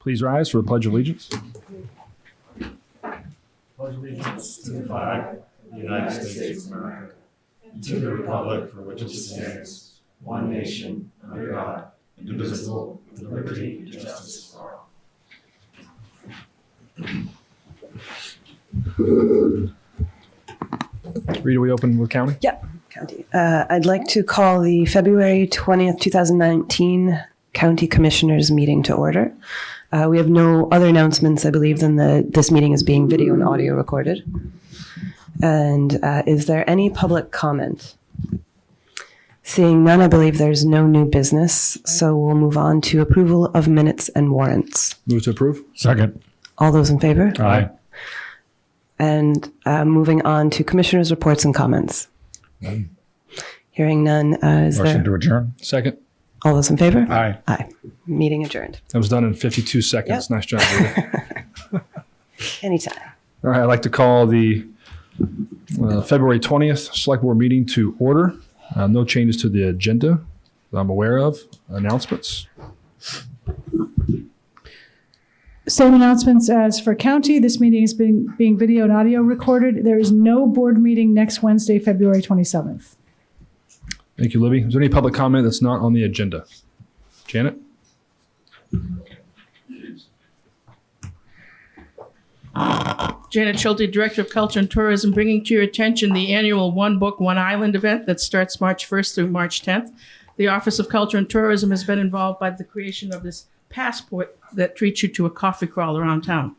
Please rise for the Pledge of Allegiance. Pledge allegiance to the flag of the United States of America and to the republic for which it stands, one nation, under God, indivisible, with liberty and justice for all. Rita, we open with county? Yep, county. I'd like to call the February 20th, 2019 County Commissioners meeting to order. We have no other announcements, I believe, than this meeting is being video and audio recorded. And is there any public comment? Seeing none, I believe there's no new business, so we'll move on to approval of minutes and warrants. Move to approve. Second. All those in favor? Aye. And moving on to commissioners' reports and comments. Hearing none, is Motion there? to adjourn. Second. All those in favor? Aye. Aye. Meeting adjourned. That was done in 52 seconds. Yep. Nice job, Rita. Anytime. All right, I'd like to call the February 20th Select Board meeting to order. No changes to the agenda that I'm aware of. Announcements. Same announcements as for county. This meeting is being video and audio recorded. There is no board meeting next Wednesday, February 27th. Thank you, Libby. Is there any public comment that's not on the agenda? Janet? Janet Schulte, Director of Culture and Tourism, bringing to your attention the annual One Book, One Island event that starts March 1st through March 10th. The Office of Culture and Tourism has been involved by the creation of this passport that treats you to a coffee crawl around town.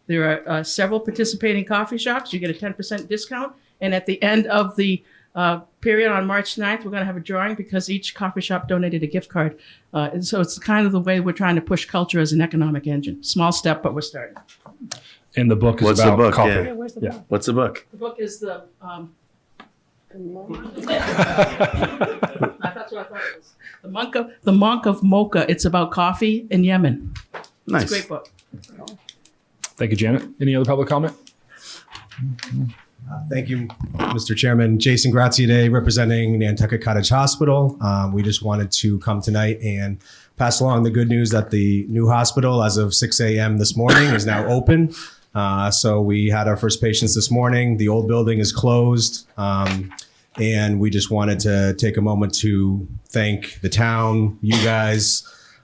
There are several participating coffee shops. You get a 10% discount. And at the end of the period on March 9th, we're going to have a drawing because each coffee shop donated a gift card. And so it's kind of the way we're trying to push culture as an economic engine. Small step, but we're starting. And the book is What's about the book? coffee. Yeah. Where's the Yeah. book? What's the book? The book is the that's what I thought it was. The Monk of Mocha. It's about coffee in Yemen. Nice. It's a great book. Thank you, Janet. Any other public comment? Thank you, Mr. Chairman. Jason Graziadei, representing Nantucket Cottage Hospital. We just wanted to come tonight and pass along the good news that the new hospital, as of 6 a.m. this morning, is now open. So we had our first patients this morning. The old building is closed. And we just wanted to take a moment to thank the town, you guys,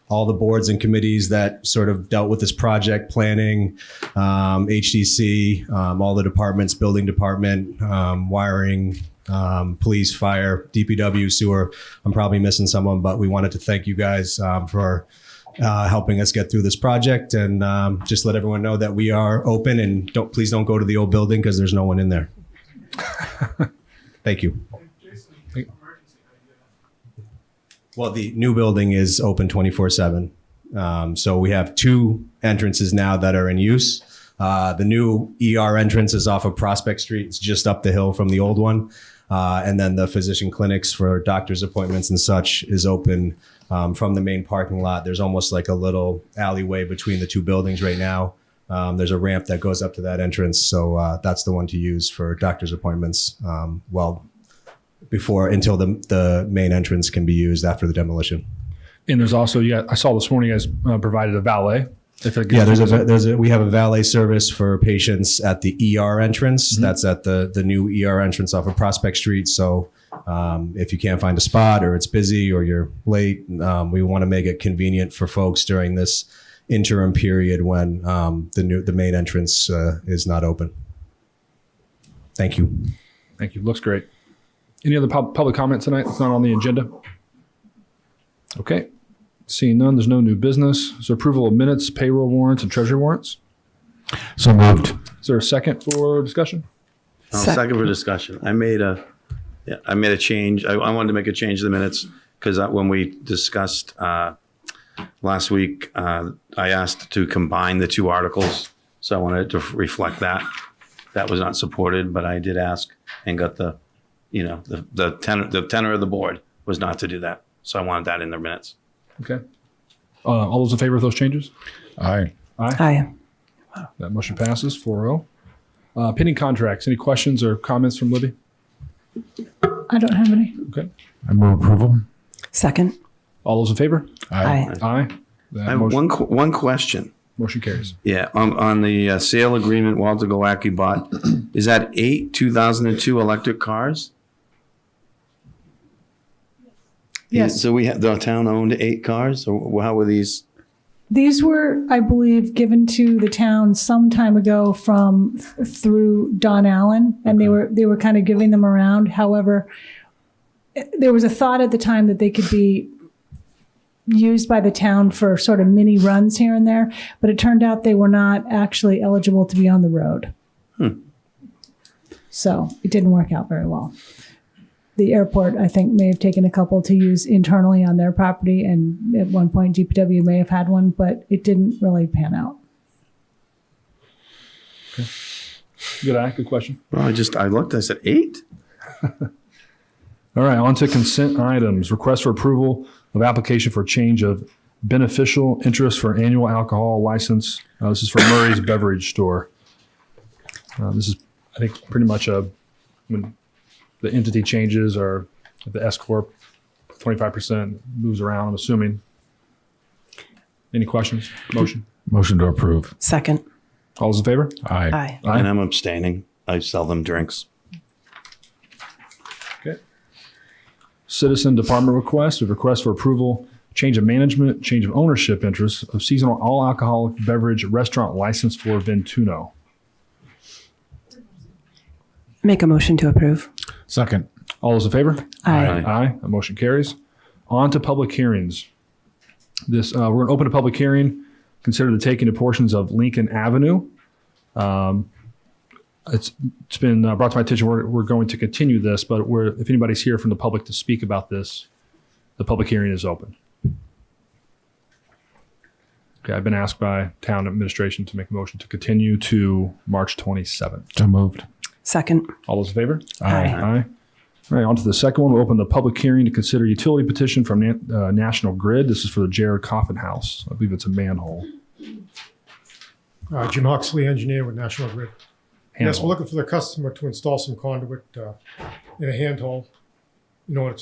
all the boards and committees that sort of dealt with this project, planning, HDC, all the departments, building department, wiring, police, fire, DPW, sewer. I'm probably missing someone, but we wanted to thank you guys for helping us get through this project, and just let everyone know that we are open, and please don't go to the old building because there's no one in there. Thank you. Well, the new building is open 24/7. So we have two entrances now that are in use. The new ER entrance is off of Prospect Street. It's just up the hill from the old one. And then the physician clinics for doctor's appointments and such is open from the main parking lot. There's almost like a little alleyway between the two buildings right now. There's a ramp that goes up to that entrance. So that's the one to use for doctor's appointments. Until the main entrance can be used after the demolition. And there's also, I saw this morning you guys provided a valet. We have a valet service for patients at the ER entrance. Mm-hmm. That's at the new ER entrance off of Prospect Street. So if you can't find a spot or it's busy or you're late, we want to make it convenient for folks during this interim period when the main entrance is not open. Thank you. Thank you. Looks great. Any other public comment tonight that's not on the agenda? Okay. Seeing none, there's no new business. Is there approval of minutes, payroll warrants, and treasury warrants? So moved. Is there a second for discussion? Second for discussion. I made a change. I wanted to make a change to the minutes because when we discussed last week, I asked to combine the two articles. So I wanted to reflect that. That was not supported, but I did ask and got the tenor of the board was not to do that. So I wanted that in the minutes. Okay. All those in favor of those changes? Aye. Aye. That motion passes 4-0. Pending contracts. Any questions or comments from Libby? I don't have any. Okay. I move approval. Second. All those in favor? Aye. Aye. I have one question. Motion carries. Yeah, on the sale agreement Walter Glowacki bought, is that 8 2002 electric cars? Yes. So the town owned 8 cars, or how were these? These were, I believe, given to the town some time ago through Don Allen, and they were kind of giving them around. However, there was a thought at the time that they could be used by the town for sort of mini runs here and there, but it turned out they were not actually eligible to be on the road. So it didn't work out very well. The airport, I think, may have taken a couple to use internally on their property, and at one point DPW may have had one, but it didn't really pan out. Good question. Well, I looked, I said 8? All right, on to consent items. Request for approval of application for change of beneficial interest for annual alcohol license. This is for Murray's Beverage Store. This is, I think, pretty much when the entity changes or the S Corp, 25% moves around, I'm assuming. Any questions? Motion? Motion to approve. Second. All those in favor? Aye. Aye. And I'm abstaining. I sell them drinks. Okay. Citizen Department request. We have request for approval, change of management, change of ownership interest of seasonal all alcoholic beverage restaurant license for Ventuno. Make a motion to approve. Second. All those in favor? Aye. Aye. A motion carries. On to public hearings. We're going to open a public hearing. Consider the taking of portions of Lincoln Avenue. It's been brought to my attention. We're going to continue this, but if anybody's here from the public to speak about this, the public hearing is open. Okay, I've been asked by town administration to make a motion to continue to March 27th. So moved. Second. All those in favor? Aye. Aye. All right, on to the second one. We'll open the public hearing to consider utility petition from National Grid. This is for the Jared Coffin House. I believe it's a manhole. Jim Huxley, engineer with National Grid. Yes, we're Handhole. looking for the customer to install some conduit in a handhole in order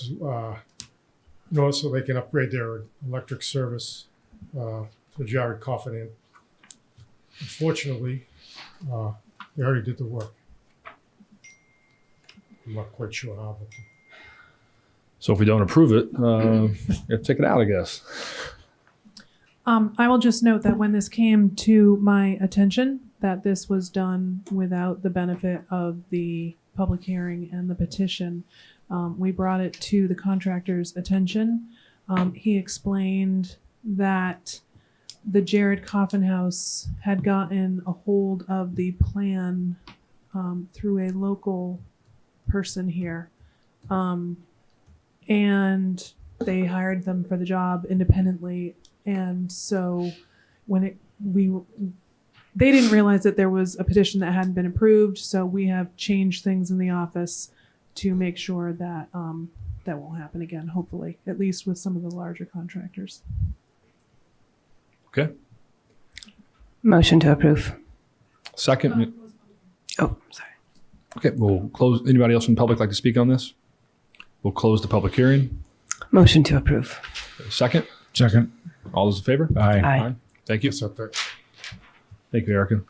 so they can upgrade their electric service to Jared Coffin Inn. Unfortunately, they already did the work. I'm not quite sure how, but So if we don't approve it, you have to take it out, I guess. I will just note that when this came to my attention, that this was done without the benefit of the public hearing and the petition. We brought it to the contractor's attention. He explained that the Jared Coffin House had gotten a hold of the plan through a local person here. And they hired them for the job independently. And so when they didn't realize that there was a petition that hadn't been approved. So we have changed things in the office to make sure that that won't happen again, hopefully, at least with some of the larger contractors. Okay. Motion to approve. Second. Oh, sorry. Okay, we'll close. Anybody else from the public like to speak on this? We'll close the public hearing. Motion to approve. Second. Second. All those in favor? Aye. Aye. Thank you. except that Thank you, Erica.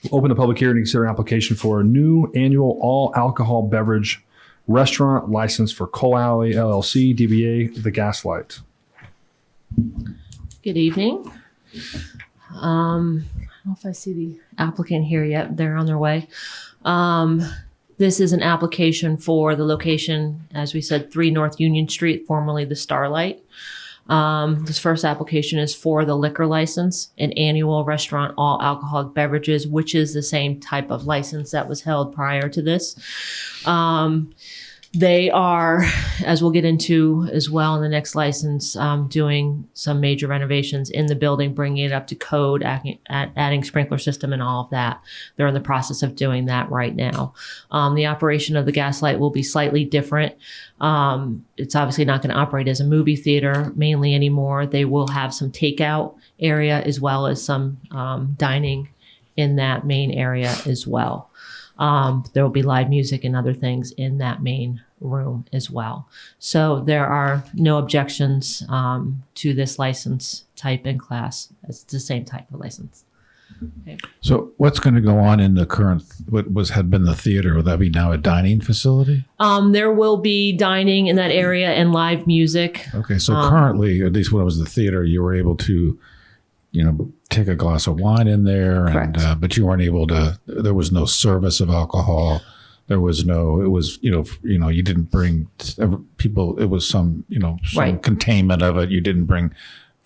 We'll open the public hearing to consider application for a new annual all alcohol beverage restaurant license for Coal Alley LLC, DBA The Gaslight. Good evening. I don't know if I see the applicant here yet. They're on their way. This is an application for the location, as we said, 3 North Union Street, formerly the Starlight. This first application is for the liquor license, an annual restaurant all alcoholic beverages, which is the same type of license that was held prior to this. They are, as we'll get into as well in the next license, doing some major renovations in the building, bringing it up to code, adding sprinkler system and all of that. They're in the process of doing that right now. The operation of the Gaslight will be slightly different. It's obviously not going to operate as a movie theater mainly anymore. They will have some takeout area as well as some dining in that main area as well. There will be live music and other things in that main room as well. So there are no objections to this license type and class. It's the same type of license. So what's going to go on in the current, had been the theater? Will that be now a dining facility? There will be dining in that area and live music. Okay, so currently, at least when it was the theater, you were able to, take a glass of wine in there, Correct. But you weren't able to. There was no service of alcohol. There was no. It was you didn't bring people. It was some some Right. containment of it. You didn't bring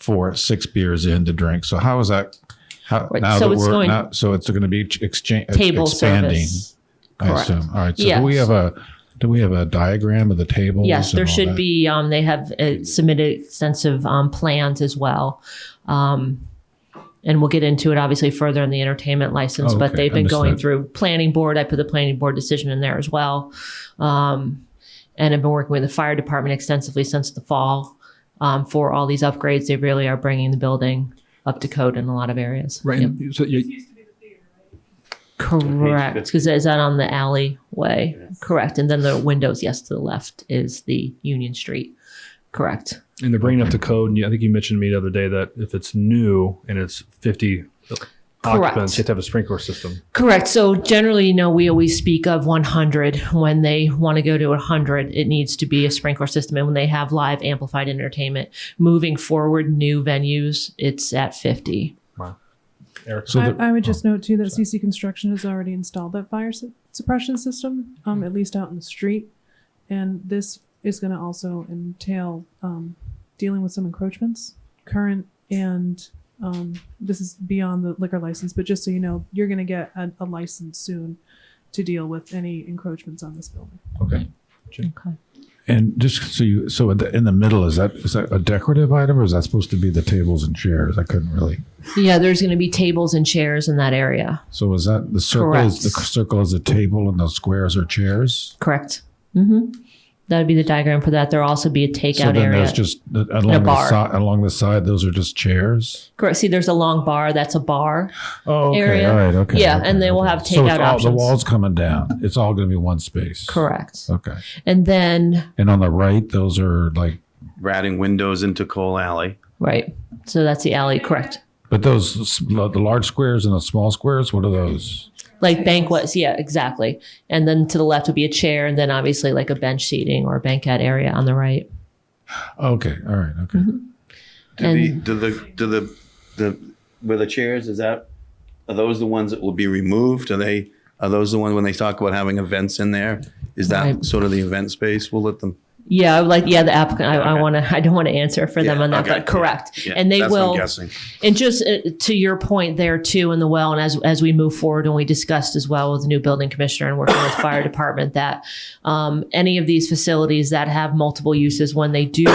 4-6 beers in to drink. So how is that? How Right, now so that it's we're going- now, so it's going to be Table expanding. service. I Correct. assume. All right. So Yes. do we have a diagram of the tables? Yes, and there all should that? be. They have submitted extensive plans as well. And we'll get into it obviously further in the entertainment license, Oh, but okay. they've been going Understood. through planning board. I put the planning board decision in there as well. And I've been working with the fire department extensively since the fall for all these upgrades. They really are bringing the building up to code in a lot of areas. Right. Yep. And so Correct. Because is that on the alleyway? Correct. And then the windows, yes, to the left is the Union Street. Correct. and they're bringing up to code. And I think you mentioned to me the other day that if it's new and it's 50 occupants, you have to have a sprinkler system. Correct. So generally, we always speak of 100. When they want to go to 100, it needs to be a sprinkler system. And when they have live amplified entertainment, moving forward, new venues, it's at 50. Wow. Eric, So I would just note too that CC Construction has already installed that fire suppression system, at least out in the street. And this is going to also entail dealing with some encroachments, current and this is beyond the liquor license, but just so you know, you're going to get a license soon to deal with any encroachments on this building. okay. Okay. And just so in the middle, is that a decorative item, or is that supposed to be the tables and chairs? I couldn't really. Yeah, there's going to be tables and chairs in that area. So is that the circle? Correct. Is the circle is a table, and the squares are chairs? Correct. Mm-hmm. That'd be the diagram for that. There'll also be a takeout So then area. there's just along the side. Those are just chairs. Correct. See, there's a long bar. That's a bar. Oh, okay. Area. All right. Okay. Yeah, okay, and they will okay. have So takeout it's all, options. the walls coming down. It's all going to be one space. Correct. Okay. And then, And on the right, those are like. We're adding windows into Cole Alley. right. So that's the alley. Correct. But those the large squares and the small squares. What are those? Like banquets. Yeah, exactly. And then to the left would be a chair, and then obviously like a bench seating or a banquette area on the right. Okay. All right. Okay. Do the where the chairs are those the ones that will be removed? Are those the ones when they talk about having events in there? Is that Right. sort of the event space? We'll let them. Yeah, the applicant. I don't want to answer for them Yeah, on that, okay. but correct. Yeah, And they that's what I'm will. guessing. And just to your point there too, in the well, and as we move forward, and we discussed as well with the new building commissioner and working with fire department that any of these facilities that have multiple uses, when they do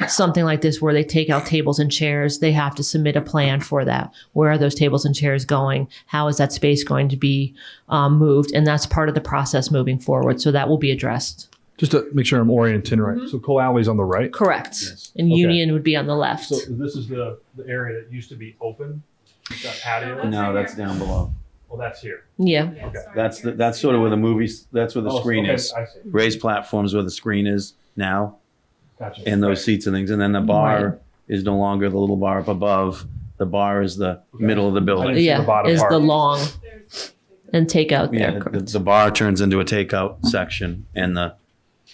something like this where they take out tables and chairs, they have to submit a plan for that. Where are those tables and chairs going? How is that space going to be moved? And that's part of the process moving forward. So that will be addressed. Just to make sure I'm oriented right. So Cole Alley's on the right. Correct. And Okay. Union would be on the left. So this is the area that used to be open. That patio. No, that's down below. Well, that's here. Yeah. Okay. That's sort of where the movies. That's where the Oh, screen okay, is. I see. Raised platforms where the screen is now, Gotcha. and those Right. seats and things. And then the bar Right. is no longer the little bar up above. The bar is the middle of the I building. didn't see the Yeah. bottom Is part. the long and takeout Yeah, there. the bar turns into a takeout section, and the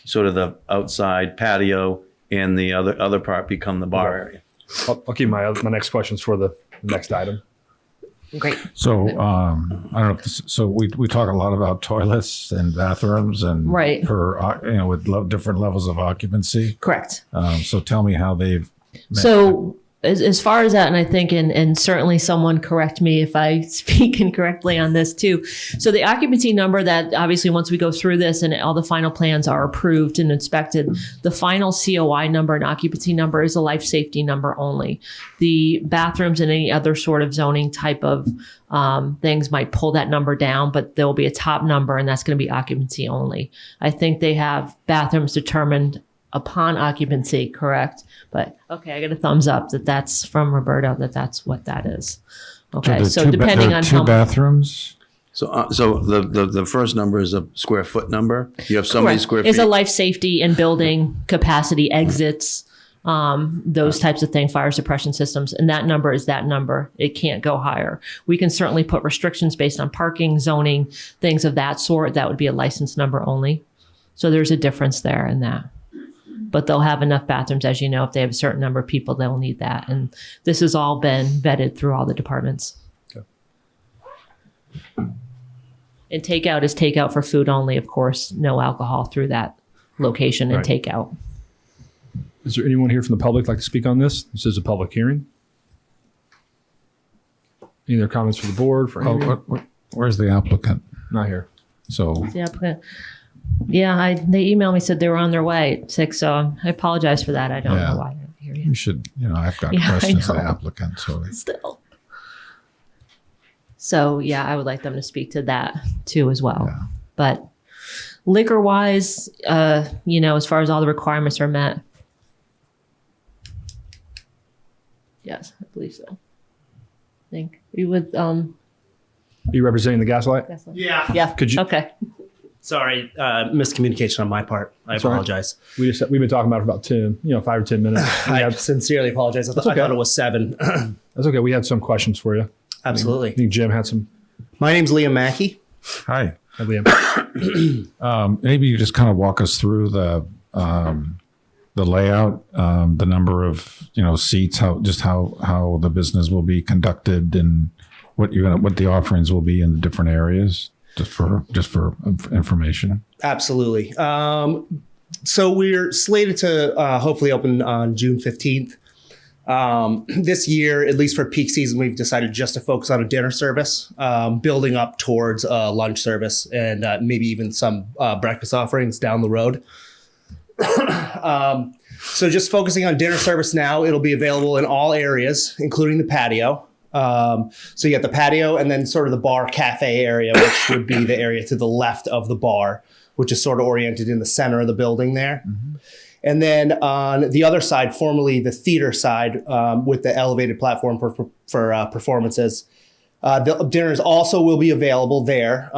sort of the outside patio and the other part become the bar area. I'll keep my next questions for the next item. Great. So I don't know. So we talk a lot about toilets and bathrooms and Right. with different levels of occupancy. Correct. So tell me how they've. So as far as that, and I think, and certainly someone correct me if I speak incorrectly on this too. So the occupancy number that obviously once we go through this and all the final plans are approved and inspected, the final COI number and occupancy number is a life safety number only. The bathrooms and any other sort of zoning type of things might pull that number down, but there will be a top number and that's going to be occupancy only. I think they have bathrooms determined upon occupancy, correct? But okay, I get a thumbs up that's from Roberto, that's what that is. Okay, so depending on two how bathrooms. So the first number is a square foot number? You have so many Correct. square It's feet? a life safety and building capacity exits, those types of things, fire suppression systems. And that number is that number. It can't go higher. We can certainly put restrictions based on parking, zoning, things of that sort. That would be a license number only. So there's a difference there in that. But they'll have enough bathrooms, as you know, if they have a certain number of people, they'll need that. And this has all been vetted through all the departments. And takeout is takeout for food only, of course, no alcohol through that location and Right. takeout. Is there anyone here from the public like to speak on this? This is a public hearing. Any other comments for the board? For Oh, Andrea? where's the applicant? Not here. So The applicant. Yeah, they emailed me, said they were on their way at 6, so I apologize for that. I don't Yeah. know why they're here you yet. should, I've got Yeah, I questions for the know. applicant. So Still. So, yeah, I would like them to speak to that too as well. Yeah. But liquor wise, as far as all the requirements are met. Yes, I believe so. I think you would, Are you representing the Gaslight? Yeah. yeah. Could you- Okay. Sorry, miscommunication on my part. I That's all right. apologize. We've been talking about it for about 5 or 10 minutes. We I had- sincerely apologize. I That's okay. thought it was 7. That's okay. We had some questions for you. I Absolutely. think Jim had some. My name's Liam Mackey. hi. Liam. Maybe you just kind of walk us through the layout, the number of seats, how the business will be conducted, and what the offerings will be in the different areas, just for information. Absolutely. So we're slated to hopefully open on June 15th. This year, at least for peak season, we've decided just to focus on a dinner service, building up towards a lunch service and maybe even some breakfast offerings down the road. So just focusing on dinner service now, it'll be available in all areas, including the patio. So you got the patio and then sort of the bar cafe area, which would be the area to the left of the bar, which is sort of oriented in the center of the building there. Mm-hmm. And then on the other side, formerly the theater side, with the elevated platform for performances, the dinners also will be available there.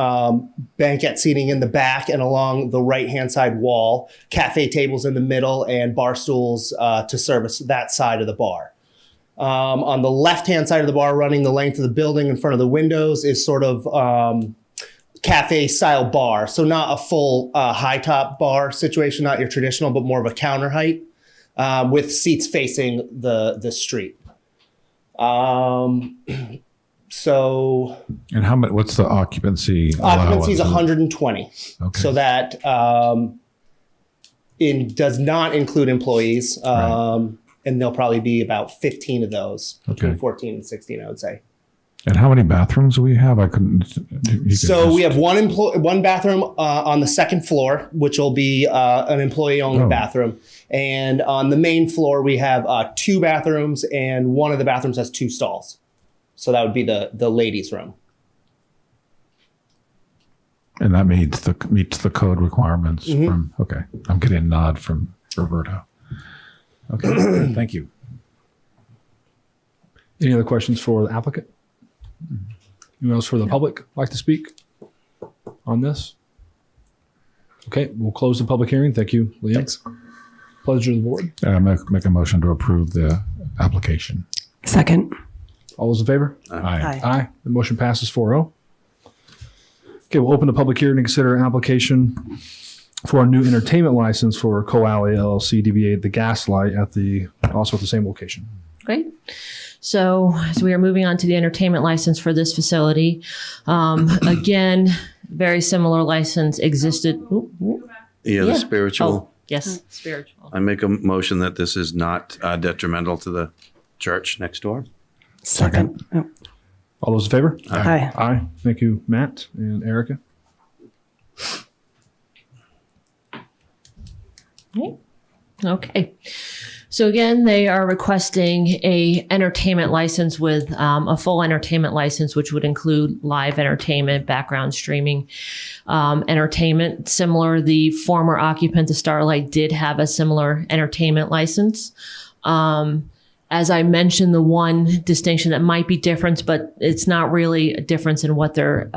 Banquet seating in the back and along the right-hand side wall, cafe tables in the middle, and bar stools to service that side of the bar. On the left-hand side of the bar, running the length of the building in front of the windows, is sort of cafe-style bar. So not a full high-top bar situation, not your traditional, but more of a counter height with seats facing the street. So And what's the occupancy? occupancy is allowance? 120. Okay. So that it does not include employees. Right. And there'll probably be about 15 of those, between Okay. 14 and 16, I would say. And how many bathrooms do we have? I couldn't. So we have one bathroom on the second floor, which will be an employee-only Oh. bathroom. And on the main floor, we have 2 bathrooms, and one of the bathrooms has 2 stalls. So that would be the ladies' room. And that meets the code requirements Mm-hmm. from. Okay, I'm getting a nod from Roberto. Okay, thank you. Any other questions for the applicant? Anyone else for the public like to speak on this? Okay, we'll close the public hearing. Thank you, Liam. Thanks. Pleasure of the board. Make a motion to approve the application. Second. All those in favor? Aye. Aye. The motion passes 4-0. Okay, we'll open the public hearing to consider an application for a new entertainment license for Co-Alley LLC DBA The Gaslight also at the same location. Great. So as we are moving on to the entertainment license for this facility, again, very similar license existed. Yeah, the Yeah. spiritual. Oh, yes, spiritual. I make a motion that this is not detrimental to the church next door. Second. Oh, All those in favor? Aye. Aye. Thank you, Matt and Erica. Okay. So again, they are requesting a entertainment license with a full entertainment license, which would include live entertainment, background streaming, entertainment. Similar, the former occupant, the Starlight, did have a similar entertainment license. as I mentioned, the one distinction that might be different, but it's not really a difference in what they're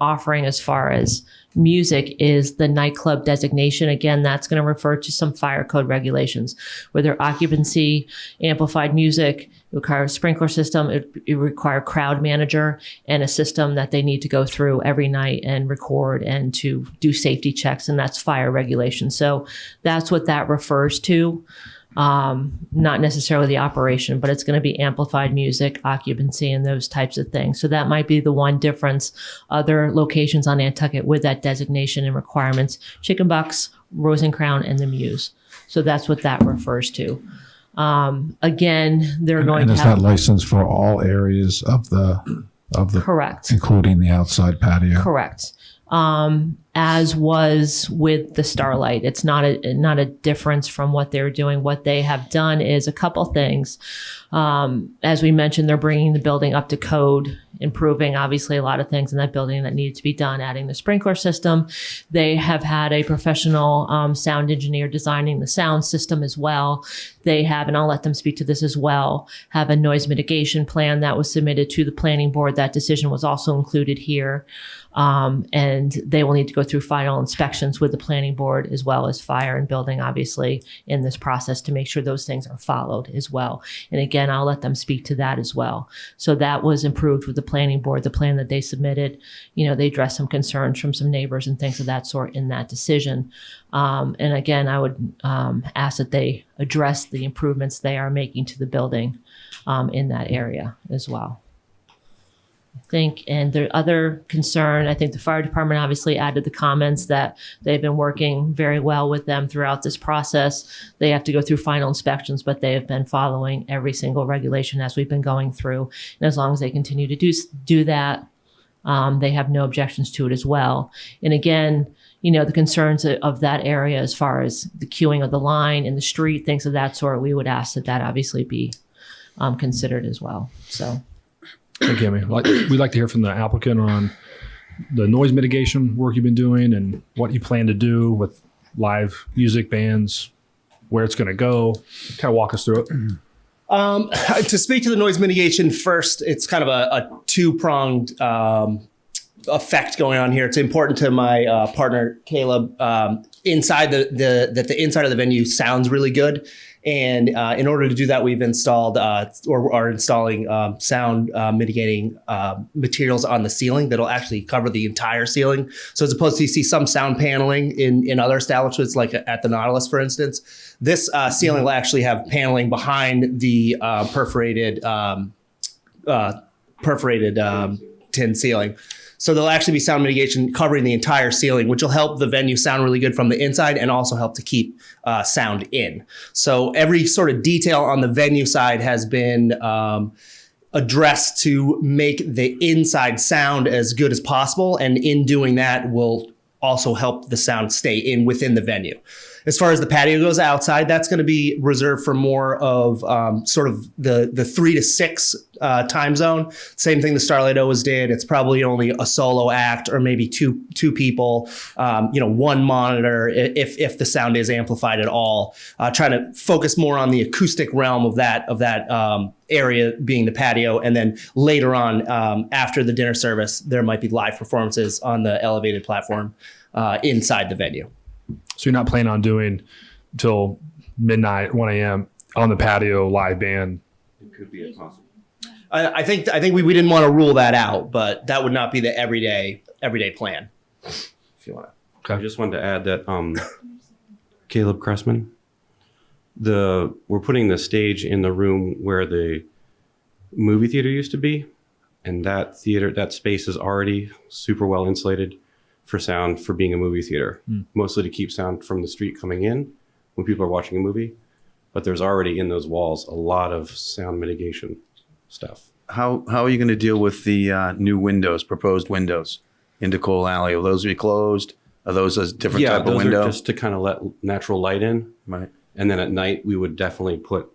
offering as far as music is the nightclub designation. Again, that's going to refer to some fire code regulations, where their occupancy, amplified music, it requires a sprinkler system, it require crowd manager, and a system that they need to go through every night and record and to do safety checks, and that's fire regulation. So that's what that refers to. Not necessarily the operation, but it's going to be amplified music, occupancy, and those types of things. So that might be the one difference. Other locations on Nantucket with that designation and requirements, Chicken Bucks, Rose and Crown, and the Muse. So that's what that refers to. Again, they're going And to is have that licensed for all areas of the correct. including the outside patio? Correct. As was with the Starlight. It's not a difference from what they're doing. What they have done is a couple things. As we mentioned, they're bringing the building up to code, improving obviously a lot of things in that building that needed to be done, adding the sprinkler system. They have had a professional sound engineer designing the sound system as well. They have, and I'll let them speak to this as well, have a noise mitigation plan that was submitted to the planning board. That decision was also included here. And they will need to go through final inspections with the planning board as well as fire and building, obviously, in this process to make sure those things are followed as well. And again, I'll let them speak to that as well. So that was improved with the planning board, the plan that they submitted. You know, they addressed some concerns from some neighbors and things of that sort in that decision. And again, I would ask that they address the improvements they are making to the building in that area as well. I think, and the other concern, I think the fire department obviously added the comments that they've been working very well with them throughout this process. They have to go through final inspections, but they have been following every single regulation as we've been going through. And as long as they continue to do that, they have no objections to it as well. And again, you know, the concerns of that area as far as the queuing of the line in the street, things of that sort, we would ask that obviously be considered as well. So. Thank you, Amy. We'd like to hear from the applicant on the noise mitigation work you've been doing and what you plan to do with live music bands, where it's going to go. Kind of walk us through it. To speak to the noise mitigation first, it's kind of a two-pronged effect going on here. It's important to my partner Caleb. Inside the inside of the venue sounds really good. And in order to do that, we've installed or are installing sound mitigating materials on the ceiling that'll actually cover the entire ceiling. So as opposed to you see some sound paneling in other establishments, like at the Nautilus, for instance, this ceiling will actually have paneling behind the perforated tin ceiling. So there'll actually be sound mitigation covering the entire ceiling, which will help the venue sound really good from the inside and also help to keep sound in. So every sort of detail on the venue side has been addressed to make the inside sound as good as possible. And in doing that, will also help the sound stay within the venue. As far as the patio goes outside, that's going to be reserved for more of sort of the 3 to 6 time zone. Same thing the Starlight always did. It's probably only a solo act or maybe two people, one monitor if the sound is amplified at all. Trying to focus more on the acoustic realm of that area being the patio. And then later on, after the dinner service, there might be live performances on the elevated platform inside the venue. So you're not planning on doing until midnight, 1 a.m. on the patio live band? It could be a possible. I think we didn't want to rule that out, but that would not be the everyday plan. If you want. Okay. I just wanted to add that Caleb Cressman, we're putting the stage in the room where the movie theater used to be, and that space is already super well insulated for sound for being a movie theater, mostly to keep sound from the street coming in when people are watching a movie. But there's already in those walls a lot of sound mitigation stuff. How are you going to deal with the new proposed windows into Cole Alley? Will those be closed? Are those a different type of window? Yeah, those are just to kind of let natural light in. Right. And then at night, we would definitely put,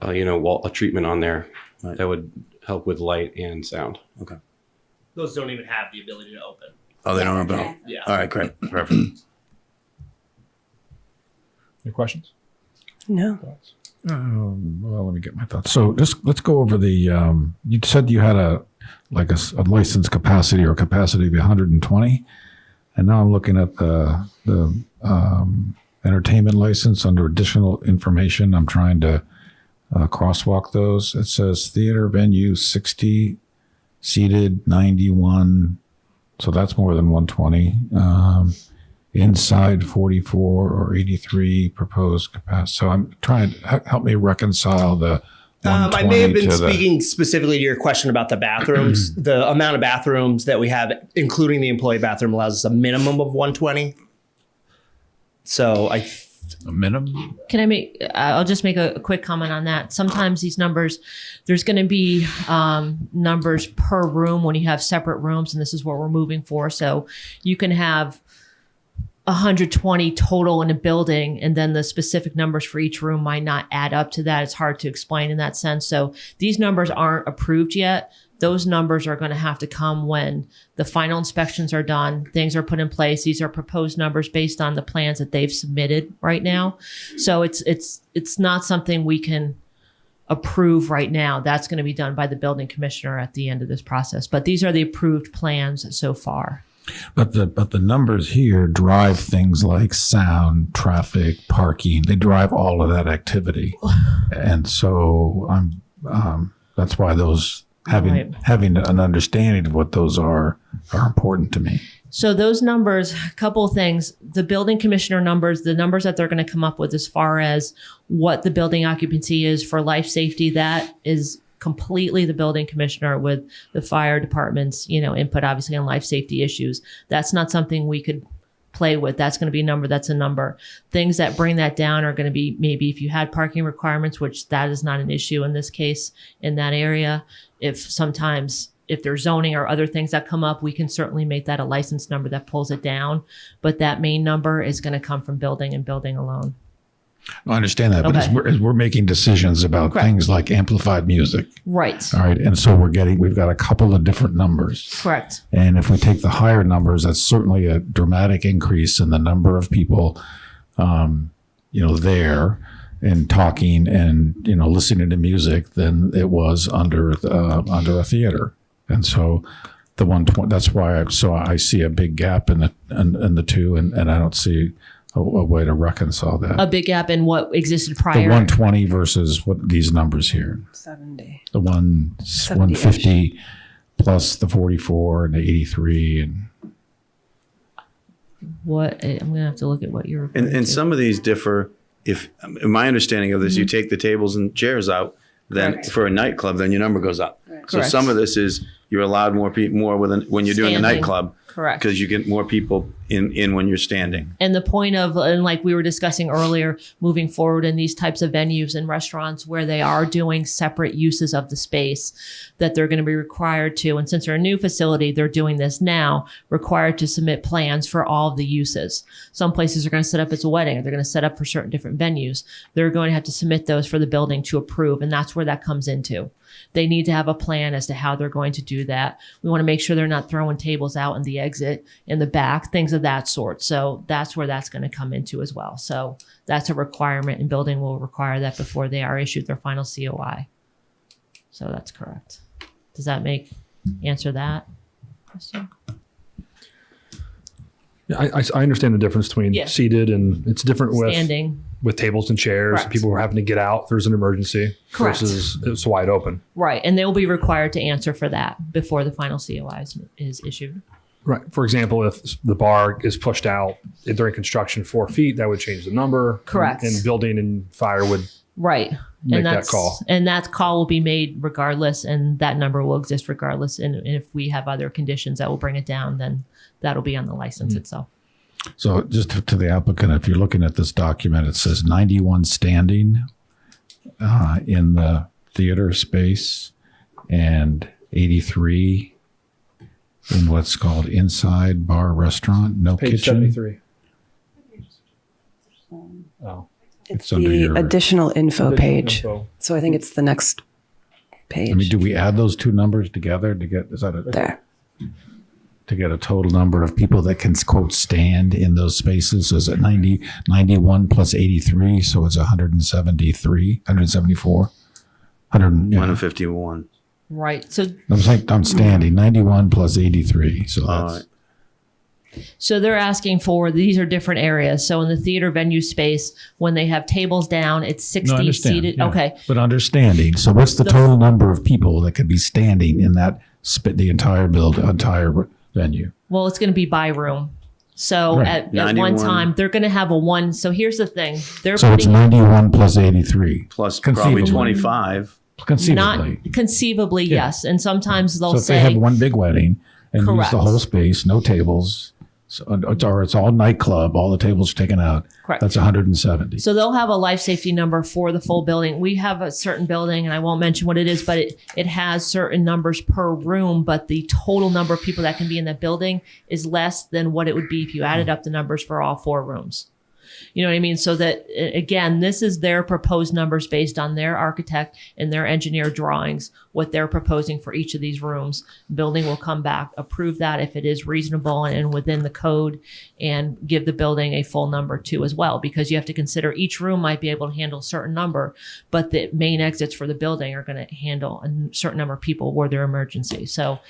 a treatment on there that would help with light and sound. Okay. Those don't even have the ability to open. Oh, they don't have that? Yeah. All right, great. Perfect. Any questions? No. Well, let me get my thoughts. So just let's go over the. You said you had a license capacity or capacity of 120, and now I'm looking at the entertainment license under additional information. I'm trying to crosswalk those. It says theater venue 60, seated 91. So that's more than 120. Inside 44 or 83 proposed capacity. So I'm trying to help me reconcile the. I may have been 120 to speaking specifically to your question about the bathrooms. The amount of bathrooms that we have, including the employee bathroom, allows us a minimum of 120. So a minimum. Can I make, I'll just make a quick comment on that. Sometimes these numbers, there's going to be numbers per room when you have separate rooms, and this is what we're moving for. So you can have 120 total in a building, and then the specific numbers for each room might not add up to that. It's hard to explain in that sense. So these numbers aren't approved yet. Those numbers are going to have to come when the final inspections are done, things are put in place. These are proposed numbers based on the plans that they've submitted right now. So it's not something we can approve right now. That's going to be done by the building commissioner at the end of this process. But these are the approved plans so far. But the numbers here drive things like sound, traffic, parking. They drive all of that activity, and so that's why those having an understanding of what those are important to me. So those numbers, a couple of things. The building commissioner numbers, the numbers that they're going to come up with as far as what the building occupancy is for life safety, that is completely the building commissioner with the fire department's, input obviously on life safety issues. That's not something we could play with. That's going to be a number. That's a number. Things that bring that down are going to be maybe if you had parking requirements, which that is not an issue in this case in that area. If there's zoning or other things that come up, we can certainly make that a license number that pulls it down. But that main number is going to come from building and building alone. I understand that, Okay. but as we're making decisions about Correct. things like amplified music, Right. all right, and so we've got a couple of different numbers. Correct. And if we take the higher numbers, that's certainly a dramatic increase in the number of people, there and talking and listening to music than it was under a theater. And so the 120. That's why I see a big gap in the two, and I don't see a way to reconcile that. A big gap in what existed prior. The 120 versus what these numbers here. 70. The 150 plus the 44 and the 83 and. What I'm going to have to look at what you're. And some of these differ. If in my understanding of this, you take the tables and chairs out, then Correct. for a nightclub, then your number goes up. So Correct. some of this is you're allowed more people when you're doing a Standing. nightclub. Correct. Because you get more people in when you're standing. And the point of, and like we were discussing earlier, moving forward in these types of venues and restaurants where they are doing separate uses of the space, that they're going to be required to, and since they're a new facility, they're doing this now, required to submit plans for all of the uses. Some places are going to set up as a wedding, or they're going to set up for certain different venues. They're going to have to submit those for the building to approve, and that's where that comes into. They need to have a plan as to how they're going to do that. We want to make sure they're not throwing tables out in the exit, in the back, things of that sort. So that's where that's going to come into as well. So that's a requirement, and building will require that before they are issued their final COI. So that's correct. Does that answer that question? Yeah, I understand the difference between Yeah. seated and it's different Standing. with tables and chairs. Correct. People were having to get out. There's an emergency Correct. versus it's wide open. Right. And they will be required to answer for that before the final COI is issued. Right. For example, if the bar is pushed out during construction 4 feet, that would change the number. Correct. And building and fire would Right. make that call. And that call will be made regardless, and that number will exist regardless. And if we have other conditions that will bring it down, then that'll be on the license itself. So just to the applicant, if you're looking at this document, it says 91 standing in the theater space and 83 in what's called inside bar restaurant, no Page kitchen. 73. Oh. It's under the your- additional info page. Info. So I think it's the next page. I mean, do we add those two numbers together to get, is that a, There. to get a total number of people that can quote stand in those spaces. So is it 91 plus 83? So it's 173, 174, 100. Yeah. 151. Right. So I'm saying I'm standing 91 plus 83. So All that's right. So they're asking for, these are different areas. So in the theater venue space, when they have tables down, it's 60 no, I understand, seated. yeah. Okay. But understanding. So what's the total number of people that could be standing in that the entire entire venue? Well, it's going to be by room. So Right. at one 91. time, they're going to have a one. So here's the thing. They're So it's putting 91 plus 83. Plus probably Conceivably. 25. Conceivably. not conceivably, Yeah. yes. And sometimes they'll So if say, they have one big wedding and use Correct. the whole space, no tables, so, or it's all nightclub, all the tables are taken out. Correct. That's 170. so they'll have a life safety number for the full building. We have a certain building, and I won't mention what it is, but it has certain numbers per room, but the total number of people that can be in that building is less than what it would be if you added up the numbers for all 4 rooms. You know what I mean? So that, again, this is their proposed numbers based on their architect and their engineer drawings, what they're proposing for each of these rooms. Building will come back, approve that if it is reasonable and within the code, and give the building a full number too as well, because you have to consider each room might be able to handle a certain number, but the main exits for the building are going to handle a certain number of people were their emergency. So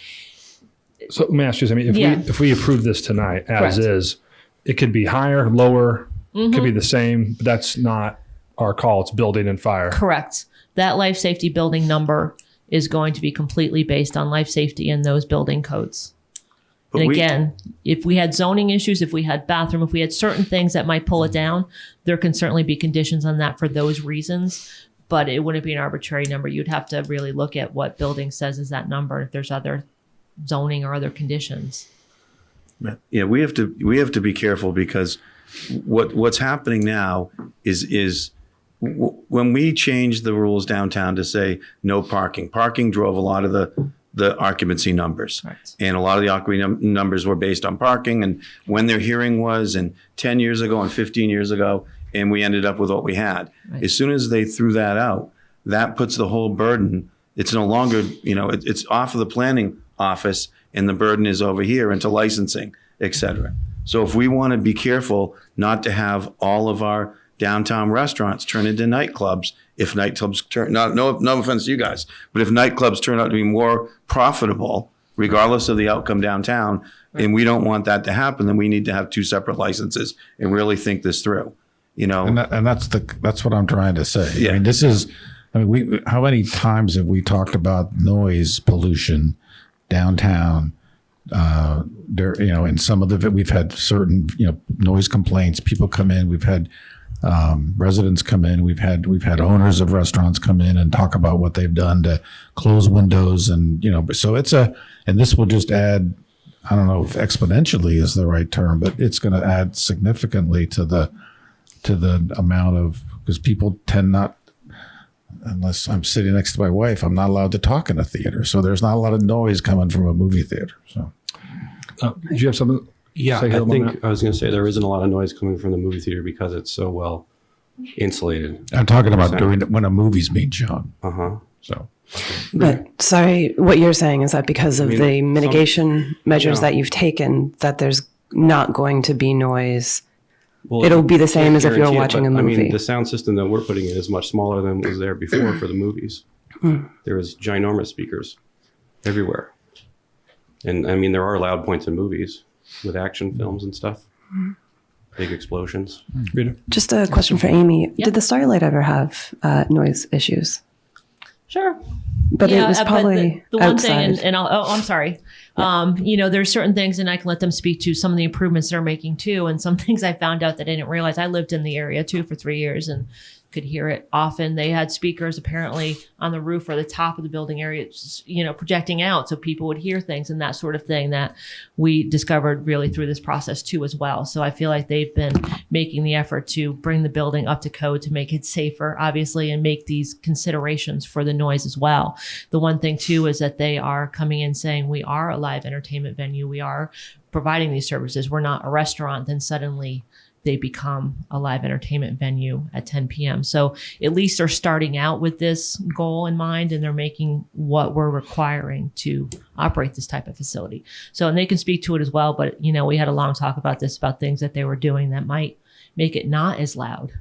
So let me ask you this. I mean, Yeah. if we approve this tonight as Correct. is, it could be higher, lower, Mm-hmm. could be the same, but that's not our call. It's building and fire. correct. That life safety building number is going to be completely based on life safety and those building codes. But And we- again, if we had zoning issues, if we had bathroom, if we had certain things that might pull it down, there can certainly be conditions on that for those reasons. But it wouldn't be an arbitrary number. You'd have to really look at what building says is that number, and if there's other zoning or other conditions. Yeah, we have to be careful, because what's happening now is when we changed the rules downtown to say no parking. Parking drove a lot of the occupancy numbers, Correct. and a lot of the occupancy numbers were based on parking and when their hearing was, and 10 years ago and 15 years ago, and we ended up with what we had. Right. As soon as they threw that out, that puts the whole burden. It's no longer, it's off of the planning office, and the burden is over here into licensing, et cetera. So if we want to be careful not to have all of our downtown restaurants turn into nightclubs, if nightclubs turn, no offense to you guys, but if nightclubs turn out to be more profitable, regardless of the outcome downtown, and we don't want that to happen, then we need to have 2 separate licenses and really think this through. And that's what I'm trying to say. Yeah. I mean, how many times have we talked about noise pollution downtown? In some of the, we've had certain, noise complaints. People come in. We've had residents come in. We've had owners of restaurants come in and talk about what they've done to close windows, and so and this will just add. I don't know if exponentially is the right term, but it's going to add significantly to the amount of, because people tend not, unless I'm sitting next to my wife, I'm not allowed to talk in a theater. So there's not a lot of noise coming from a movie theater. So Did you have something? Yeah, Say I hello on think I was going to say there isn't a lot of noise coming from the movie theater because it's so well insulated. I'm talking about during when a movie's being shown. So But sorry, what you're saying is that because of mean, the mitigation measures yeah. that you've taken, that there's not going to be noise. Well, It'll be the same can't as if you were guarantee it, watching but, a movie. I mean, the sound system that we're putting in is much smaller than was there before for the movies. There was ginormous speakers everywhere. And I mean, there are loud points in movies with action films and stuff. Big explosions. Rita? Just a question for Amy. Did the Starlight ever have noise issues? Sure. But it was probably the one outside. thing, and I'm sorry. There's certain things, and I can let them speak to some of the improvements they're making too, and some things I found out that I didn't realize. I lived in the area too for 3 years and could hear it often. They had speakers apparently on the roof or the top of the building area, projecting out so people would hear things and that sort of thing that we discovered really through this process too as well. So I feel like they've been making the effort to bring the building up to code to make it safer, obviously, and make these considerations for the noise as well. The one thing too is that they are coming in saying we are a live entertainment venue. We are providing these services. We're not a restaurant. Then suddenly they become a live entertainment venue at 10 p.m. So at least they're starting out with this goal in mind, and they're making what we're requiring to operate this type of facility. So, and they can speak to it as well, but we had a long talk about this, about things that they were doing that might make it not as loud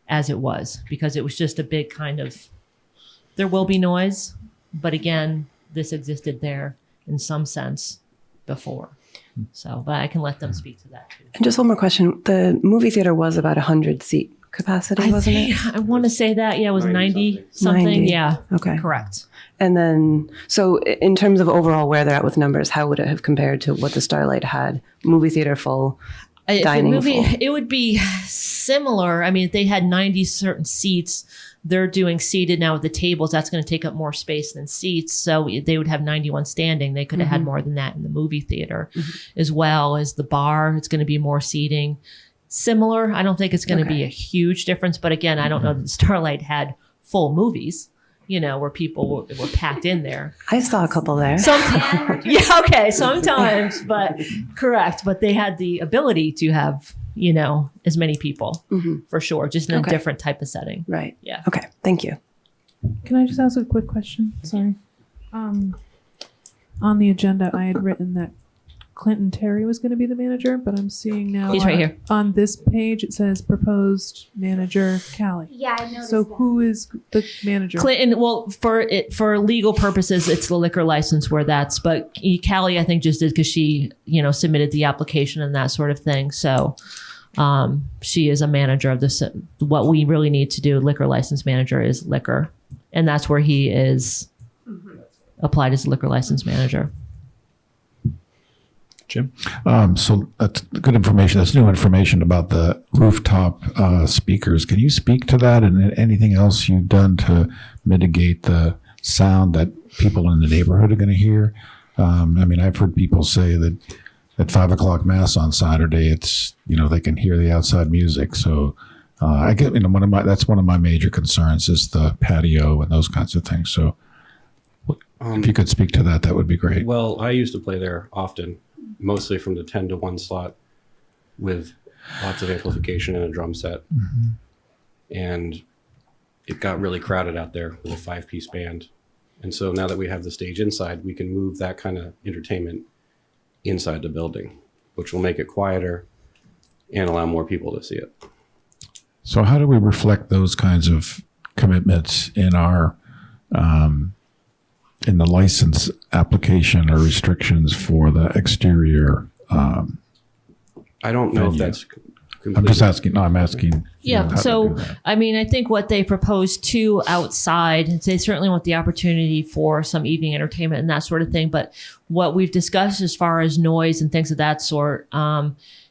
as it was, because it was just a big kind of, there will be noise, but again, this existed there in some sense before. So, but I can let them speak to that too. And just one more question. The movie theater was about 100-seat capacity, wasn't it? I want to say that. Yeah, it was 90 something. 90. Yeah. Okay. Correct. And then, so in terms of overall where they're at with numbers, how would it have compared to what the Starlight had? Movie theater full, dining full? It would be similar. I mean, if they had 90 certain seats, they're doing seated now with the tables. That's going to take up more space than seats. So they would have 91 standing. They could have had more than that in the movie theater, as well as the bar. It's going to be more seating. Similar. I don't think it's going to be a huge difference. But again, I don't know that Starlight had full movies, where people were packed in there. I saw a couple there. Sometimes. Yeah, okay. Sometimes, but correct. But they had the ability to have, as many people for sure, just in a different type of setting. Right. Yeah. Okay. Thank you. Can I just ask a quick question? Sorry. On the agenda, I had written that Clinton Terry was going to be the manager, but I'm seeing now He's right here. on this page it says proposed manager Callie. Yeah, I noticed So that. who is the manager? Clinton, well, for legal purposes, it's the liquor license where that's, but Callie, I think, just did because she, submitted the application and that sort of thing. So she is a manager of this. What we really need to do, liquor license manager, is liquor. And that's where he is applied as liquor license manager. Jim? So that's good information. That's new information about the rooftop speakers. Can you speak to that and anything else you've done to mitigate the sound that people in the neighborhood are going to hear? I've heard people say that at 5:00 mass on Saturday, it's, they can hear the outside music. So I get, that's one of my major concerns is the patio and those kinds of things. So if you could speak to that, that would be great. Well, I used to play there often, mostly from the 10 to 1 slot with lots of amplification and a drum set. And it got really crowded out there with a 5-piece band. And so now that we have the stage inside, we can move that kind of entertainment inside the building, which will make it quieter and allow more people to see it. So how do we reflect those kinds of commitments in our in the license application or restrictions for the exterior? I don't know if that's completely. I'm just asking. No, I'm asking. Yeah. how to So, do that. I think what they propose too outside, they certainly want the opportunity for some evening entertainment and that sort of thing. But what we've discussed as far as noise and things of that sort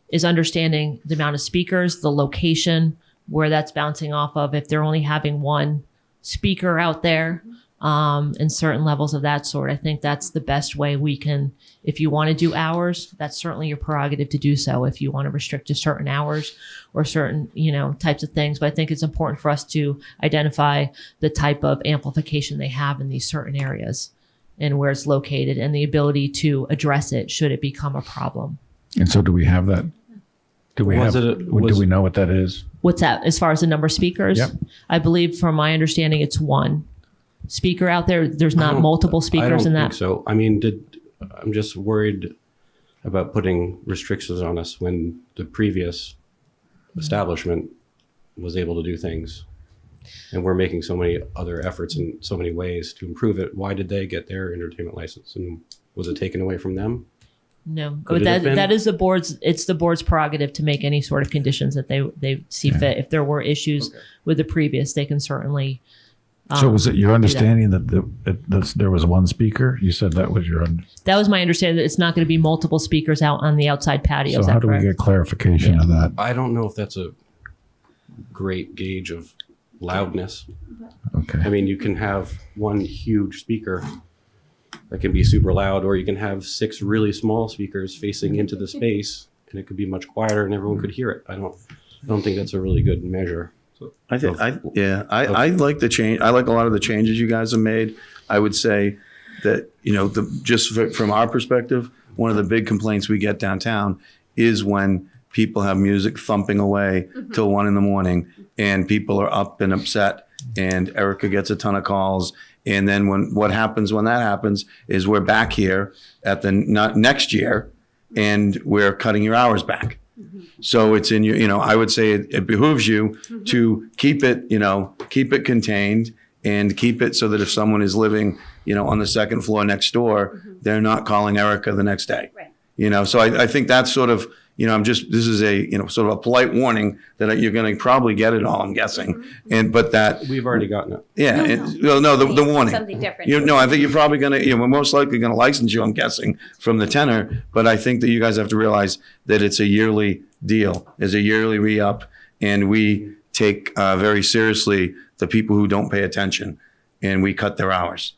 is understanding the amount of speakers, the location, where that's bouncing off of. If they're only having one speaker out there, and certain levels of that sort, I think that's the best way we can. If you want to do hours, that's certainly your prerogative to do so. If you want to restrict to certain hours or certain, types of things. But I think it's important for us to identify the type of amplification they have in these certain areas and where it's located and the ability to address it should it become a problem. And so, do we have that? Do we Was have? it do we know what that is? What's that? As far as the number of speakers? Yep. I believe from my understanding, it's one speaker out there. There's not multiple speakers in that. I don't think so. I'm just worried about putting restrictions on us when the previous establishment was able to do things. And we're making so many other efforts in so many ways to improve it. Why did they get their entertainment license? And was it taken away from them? No, Could but it have been? that is the board's. It's the board's prerogative to make any sort of conditions that they see fit. If there were issues with the previous, they can certainly. So, was it your understanding that there was one speaker? You said that was your. That was my understanding, that it's not going to be multiple speakers out on the outside patio. So, Is how that do we correct? get clarification of that? I don't know if that's a great gauge of loudness. Okay. You can have one huge speaker that can be super loud, or you can have 6 really small speakers facing into the space, and it could be much quieter and everyone could hear it. I don't think that's a really good measure. I like the change. I like a lot of the changes you guys have made. I would say that, from our perspective, one of the big complaints we get downtown is when people have music thumping away till 1 a.m, and people are up and upset, and Erica gets a ton of calls. And then what happens when that happens is we're back here at the next year, and we're cutting your hours back. So it's in your, I would say it behooves you to keep it, keep it contained, and keep it so that if someone is living, on the second floor next door, they're not calling Erica the next day. Right. So I think that's sort of, this is a, sort of a polite warning that you're going to probably get it all, I'm guessing. But that, We've already gotten it. yeah, the warning. Something different. I think you're probably going to, we're most likely going to license you, I'm guessing, from the tenor. But I think that you guys have to realize that it's a yearly deal, it's a yearly re-up. And we take very seriously the people who don't pay attention, and we cut their hours.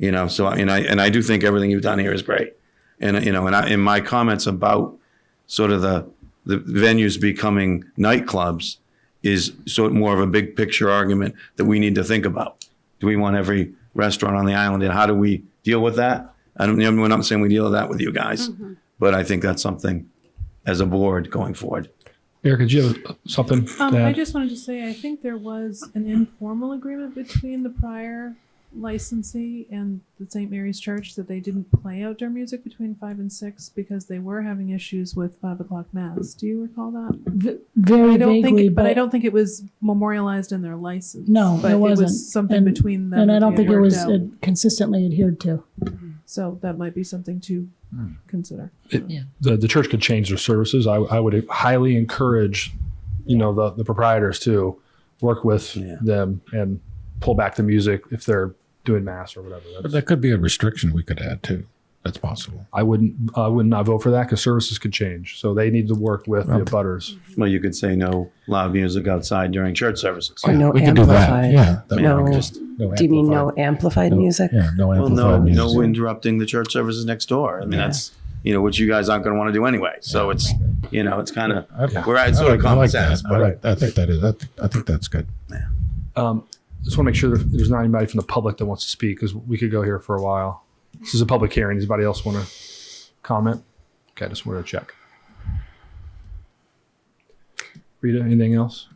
So, I do think everything you've done here is great. And, in my comments about sort of the venues becoming nightclubs is sort of more of a big picture argument that we need to think about. Do we want every restaurant on the island, and how do we deal with that? We're not saying we deal with that with you guys, but I think that's something as a board going forward. Erica, did you have something to I add? just wanted to say, I think there was an informal agreement between the prior licensee and the St. Mary's Church that they didn't play outdoor music between 5 and 6 because they were having issues with 5 o'clock mass. Do you recall that? Very I don't vaguely, think, but I don't think it was memorialized in their license. No, but it wasn't. was something And- between them. And I that don't they think it had was worked out. consistently adhered to. So that might be something to consider. The church could change their services. I would highly encourage, the proprietors to work with them and pull back the music if they're doing mass or whatever. But that could be a restriction we could add too. That's possible. I would not vote for that because services could change. So they need to work with the abutters. Well, you could say no loud music outside during church services. Or no we could do amplified. that. Yeah. That No. would just, Do you mean no amplified music? Yeah, no Well, amplified music. no interrupting the church services next door. I mean, that's, which you guys aren't going to want to do anyway. So it's, it's kind of, it's sort of common sense. But I think that is. I think that's good. Just want to make sure that there's not anybody from the public that wants to speak because we could go here for a while. This is a public hearing. Does anybody else want to comment? Okay, I just wanted to check. Rita, anything else?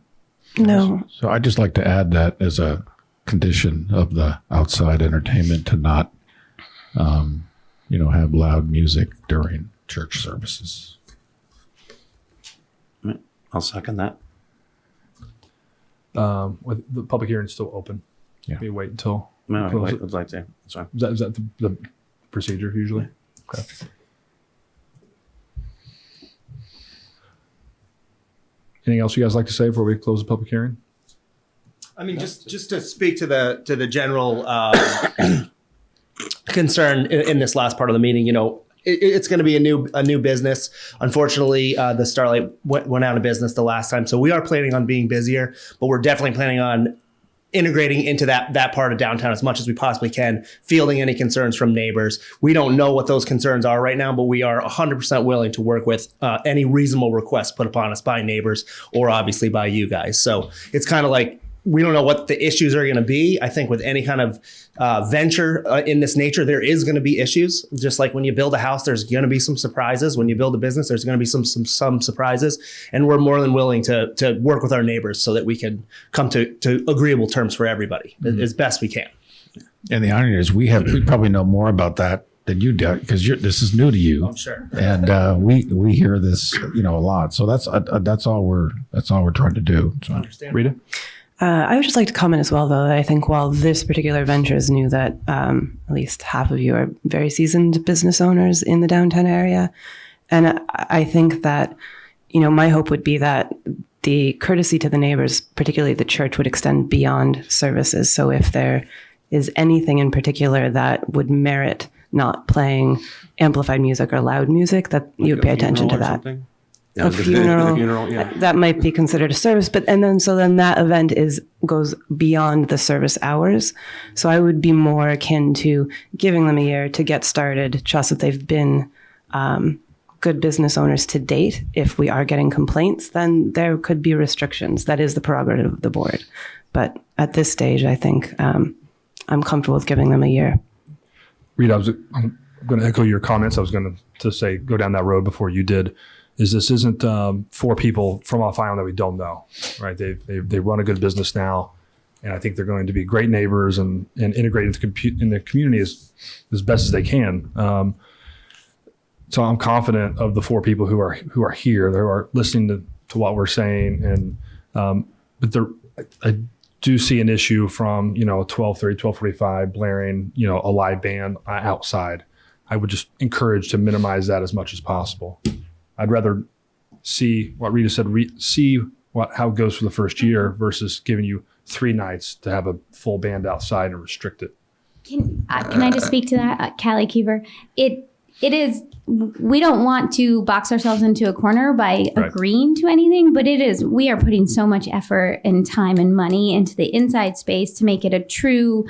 No. So I'd just like to add that as a condition of the outside entertainment to not, have loud music during church services. I'll second that. With the public hearing is still open. Yeah. We wait until. No, close I'd it. like to. That's fine. Is that the procedure usually? Okay. Anything else you guys like to say before we close the public hearing? I mean, just to speak to the general concern in this last part of the meeting, it's going to be a new business. Unfortunately, the Starlight went out of business the last time, so we are planning on being busier, but we're definitely planning on integrating into that part of downtown as much as we possibly can, fielding any concerns from neighbors. We don't know what those concerns are right now, but we are 100% willing to work with any reasonable requests put upon us by neighbors or obviously by you guys. So it's kind of like, we don't know what the issues are going to be. I think with any kind of venture in this nature, there is going to be issues. Just like when you build a house, there's going to be some surprises. When you build a business, there's going to be some surprises. And we're more than willing to work with our neighbors so that we can come to agreeable terms for everybody as best we can. And the irony is we probably know more about that than you do because this is new to you. I'm sure. And we hear this, a lot. So that's all we're trying to do. So. Rita? I would just like to comment as well, though, that I think while this particular venture is new, that at least half of you are very seasoned business owners in the downtown area. And I think that, my hope would be that the courtesy to the neighbors, particularly the church, would extend beyond services. So if there is anything in particular that would merit not playing amplified music or loud music, that you would pay attention to that. Yeah, A funeral, yeah. that might be considered a service, but so then that event goes beyond the service hours. So I would be more akin to giving them a year to get started, trust that they've been good business owners to date. If we are getting complaints, then there could be restrictions. That is the prerogative of the board. But at this stage, I think I'm comfortable with giving them a year. Rita, I'm going to echo your comments. I was going to say go down that road before you did. is this isn't 4 people from off island that we don't know, right? They run a good business now, and I think they're going to be great neighbors and integrate in the community as best as they can. So I'm confident of the 4 people who are here, who are listening to what we're saying, and but I do see an issue from 12:30, 12:45 blaring a live band outside. I would just encourage to minimize that as much as possible. I'd rather see what Rita said, how it goes for the first year versus giving you 3 nights to have a full band outside and restrict it. Can I just speak to that, Callie Keever? It is. We don't want to box ourselves into a corner by agreeing to anything, but we are putting so much effort and time and money into the inside space to make it a true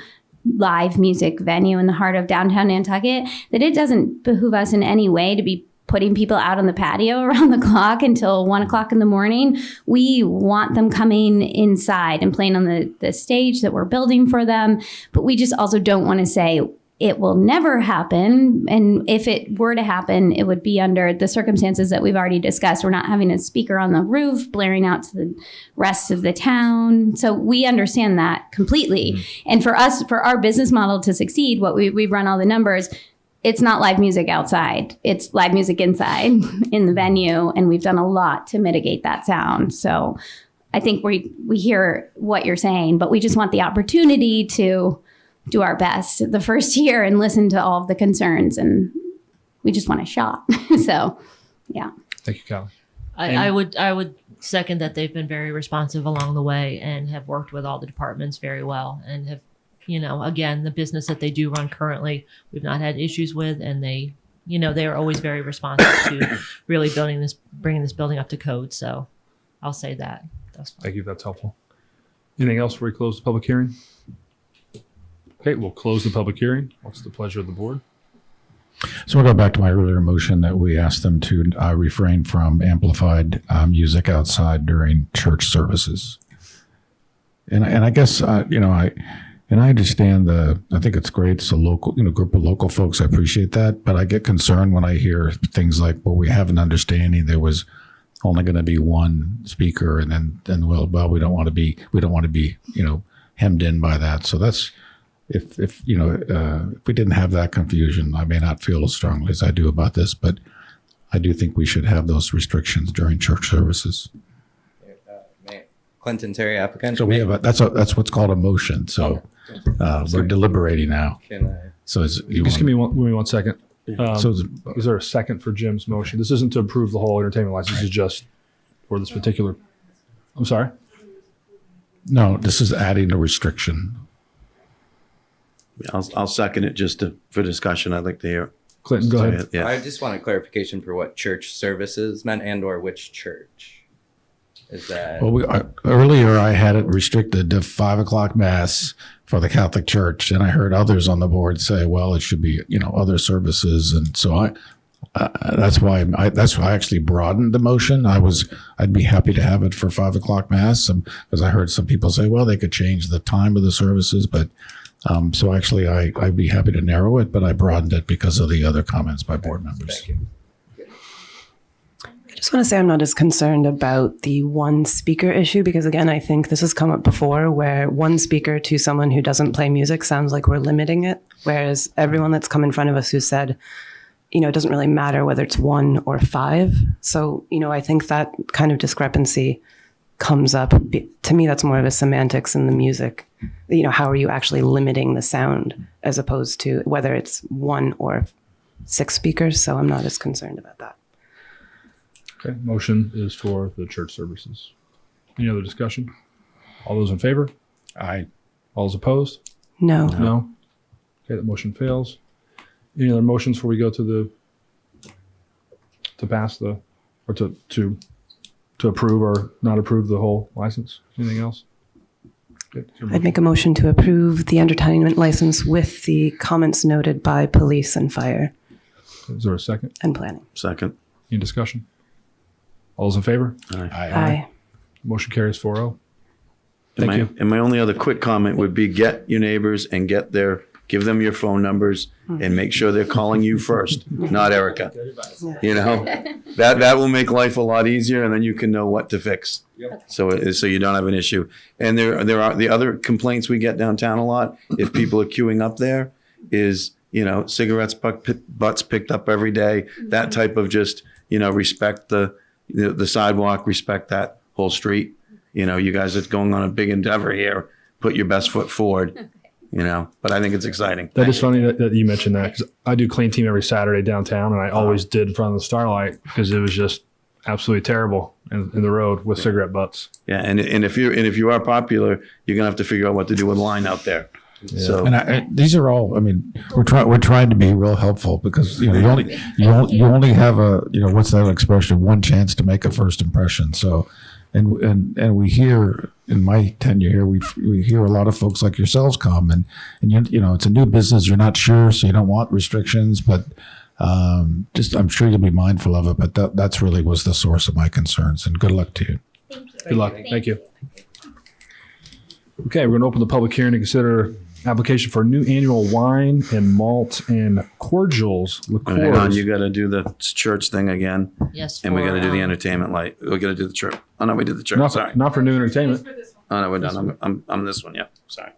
live music venue in the heart of downtown Nantucket that it doesn't behoove us in any way to be putting people out on the patio around the clock until 1 o'clock in the morning. We want them coming inside and playing on the stage that we're building for them. But we just also don't want to say it will never happen. And if it were to happen, it would be under the circumstances that we've already discussed. We're not having a speaker on the roof blaring out to the rest of the town. So we understand that completely. Mm-hmm. And for us, for our business model to succeed, we've run all the numbers. It's not live music outside. It's live music inside in the venue. And we've done a lot to mitigate that sound. So I think we hear what you're saying, but we just want the opportunity to do our best the first year and listen to all of the concerns. And we just want a shot. So, yeah. Thank you, Callie. I would second that they've been very responsive along the way and have worked with all the departments very well and have, again, the business that they do run currently, we've not had issues with, and they are always very responsive to really bringing this building up to code. So I'll say that. That's fine. Thank you. That's helpful. Anything else before we close the public hearing? Okay, we'll close the public hearing. What's the pleasure of the board? So I'll go back to my earlier motion that we asked them to refrain from amplified music outside during church services. And I guess, I understand I think it's great. It's a local, group of local folks. I appreciate that. But I get concerned when I hear things like, well, we have an understanding there was only going to be one speaker. And then we don't want to be, hemmed in by that. So that's, if we didn't have that confusion, I may not feel as strongly as I do about this, but I do think we should have those restrictions during church services. Clinton Terry, applicant. So we have that's what's called a motion. So we're deliberating now. So just give me one second. Is there a second for Jim's motion? This isn't to approve the whole entertainment license. This is just for this particular. I'm sorry. No, this is adding a restriction. I'll second it just for discussion. I'd like to hear. Clinton, go ahead. Yeah. I just want a clarification for what church services meant and/or which church. Is that? Well, earlier I had it restricted to 5 o'clock mass for the Catholic Church, and I heard others on the board say, "Well, it should be other services," and so that's why I actually broadened the motion. I'd be happy to have it for 5 o'clock mass, because I heard some people say, "Well, they could change the time of the services," but. So actually, I'd be happy to narrow it, but I broadened it because of the other comments by board members. Thank you. I just want to say I'm not as concerned about the one speaker issue because, again, I think this has come up before where one speaker to someone who doesn't play music sounds like we're limiting it, whereas everyone that's come in front of us who said, it doesn't really matter whether it's 1 or 5. So, I think that kind of discrepancy comes up. To me, that's more of a semantics in the music. How are you actually limiting the sound as opposed to whether it's 1 or 6 speakers? So I'm not as concerned about that. Okay, motion is for the church services. Any other discussion? All those in favor? Aye. All those opposed? No. No. Okay, the motion fails. Any other motions before we go to pass the, or to approve or not approve the whole license? Anything else? Okay, I'd make a motion to approve the entertainment license with the comments noted by police and fire. Is there a second? And planning. Second. Any discussion? All those in favor? Aye. Motion carries 4-0. Thank you. And my only other quick comment would be get your neighbors and get their give them your phone numbers and make sure they're calling you first, not Erica. You know, that will make life a lot easier, and then you can know what to fix. So you don't have an issue. And there are the other complaints we get downtown a lot. If people are queuing up there, is cigarettes butts picked up every day. That type of just respect the sidewalk, respect that whole street. You guys are going on a big endeavor here. Put your best foot forward. But I think it's exciting. That is funny that you mentioned that, because I do clean team every Saturday downtown, and I always did in front of the Starlight because it was just absolutely terrible in the road with cigarette butts. Yeah, and if you are popular, you're gonna have to figure out what to do with line out there. Yeah. So And these are all. I mean, we're trying to be real helpful, because you only have what's that expression? One chance to make a first impression. So, and we hear, in my tenure here, we hear a lot of folks like yourselves come, and it's a new business. You're not sure, so you don't want restrictions, but I'm sure you'll be mindful of it. But that's really was the source of my concerns. And good luck to you. Thank you. Good luck. Thank you. Okay, we're going to open the public hearing to consider application for new annual wine and malt and cordials liqueurs. hang on, you got to do the church thing again. Yes. And we for, got to do the entertainment light. We got to do the church. Oh no, we did the church. Not Sorry. for new entertainment. Oh no, we're done. I'm this one. Yeah. Sorry.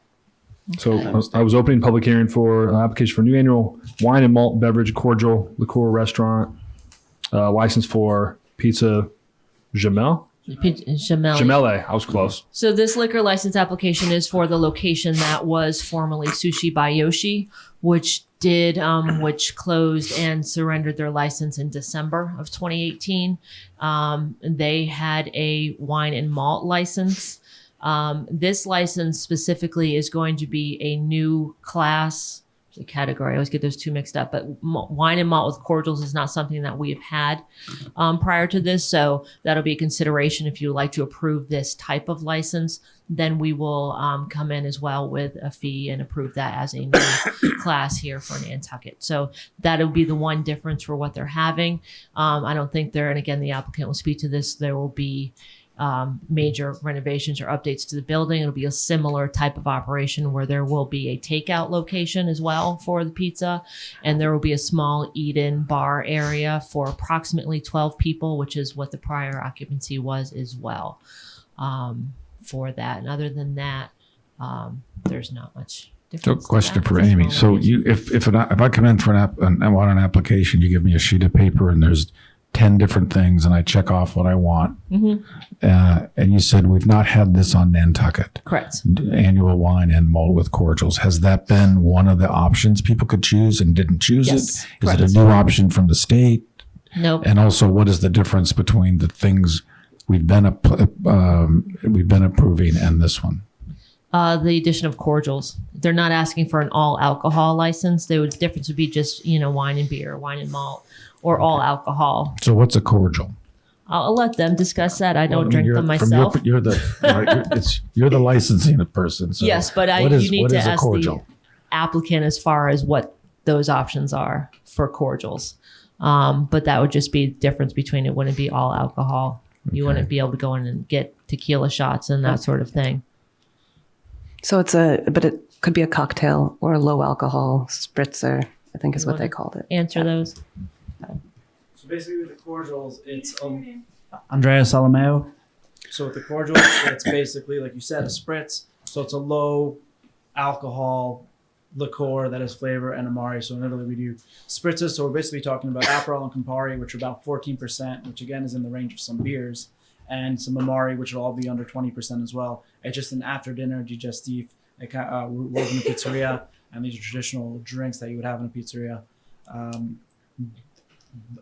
So I was opening public hearing for application for new annual wine and malt beverage cordial liqueur restaurant license for Pizza Jamel. Jamele. I was close. So this liquor license application is for the location that was formerly Sushi by Yoshi, which closed and surrendered their license in December of 2018. They had a wine and malt license. This license specifically is going to be a new class, the category. I always get those two mixed up, but wine and malt with cordials is not something that we have had prior to this. So that'll be a consideration if you would like to approve this type of license. Then we will come in as well with a fee and approve that as a new class here for Nantucket. So that'll be the one difference for what they're having. I don't think and again, the applicant will speak to this, there will be major renovations or updates to the building. It'll be a similar type of operation where there will be a takeout location as well for the pizza, and there will be a small eat-in bar area for approximately 12 people, which is what the prior occupancy was as well for that. And other than that, there's not much difference. So, question for Amy. So, if I come in for I want an application, you give me a sheet of paper and there's 10 different things, and I check off what I want. Mm-hmm. And you said we've not had this on Nantucket. Correct. Annual wine and malt with cordials. Has that been one of the options people could choose and didn't choose Yes, it? correct. Is it a new option from the state? Nope. And also, what is the difference between the things we've been approving and this one? The addition of cordials. They're not asking for an all alcohol license. The difference would be just, wine and beer, wine and malt, or all alcohol. So what's a cordial? I'll let them discuss that. I don't drink them myself. You're the licensing person. So yes, but you need to ask the applicant as far as what those options are for cordials. But that would just be the difference between it wouldn't be all alcohol. You wouldn't be able to go in and get tequila shots and that sort of thing. So but it could be a cocktail or a low alcohol spritzer, I think is what they called it. Answer those. So basically with the cordials, it's Andrea Salameo. So with the cordials, it's basically, like you said, a spritz. So it's a low alcohol liqueur that has flavor and amari. So in Italy we do spritzes. So we're basically talking about Aperol and Campari, which are about 14%, which again is in the range of some beers, and some amari, which will all be under 20% as well. It's just an after dinner digestif. We're in a pizzeria, and these are traditional drinks that you would have in a pizzeria.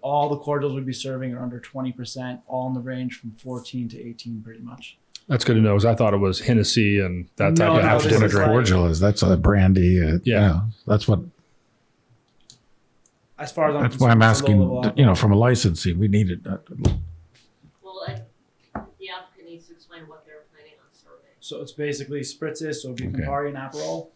All the cordials we'd be serving are under 20%, all in the range from 14 to 18 pretty much. That's good to know, because I thought it was Hennessy and that type of after dinner drink. Cordial that's a brandy. That's what. As far as that's why I'm asking. From a licensee, we need it. Well, the applicant needs to explain what they're planning on serving. So it's basically spritzes, so it'd be Campari and Aperol,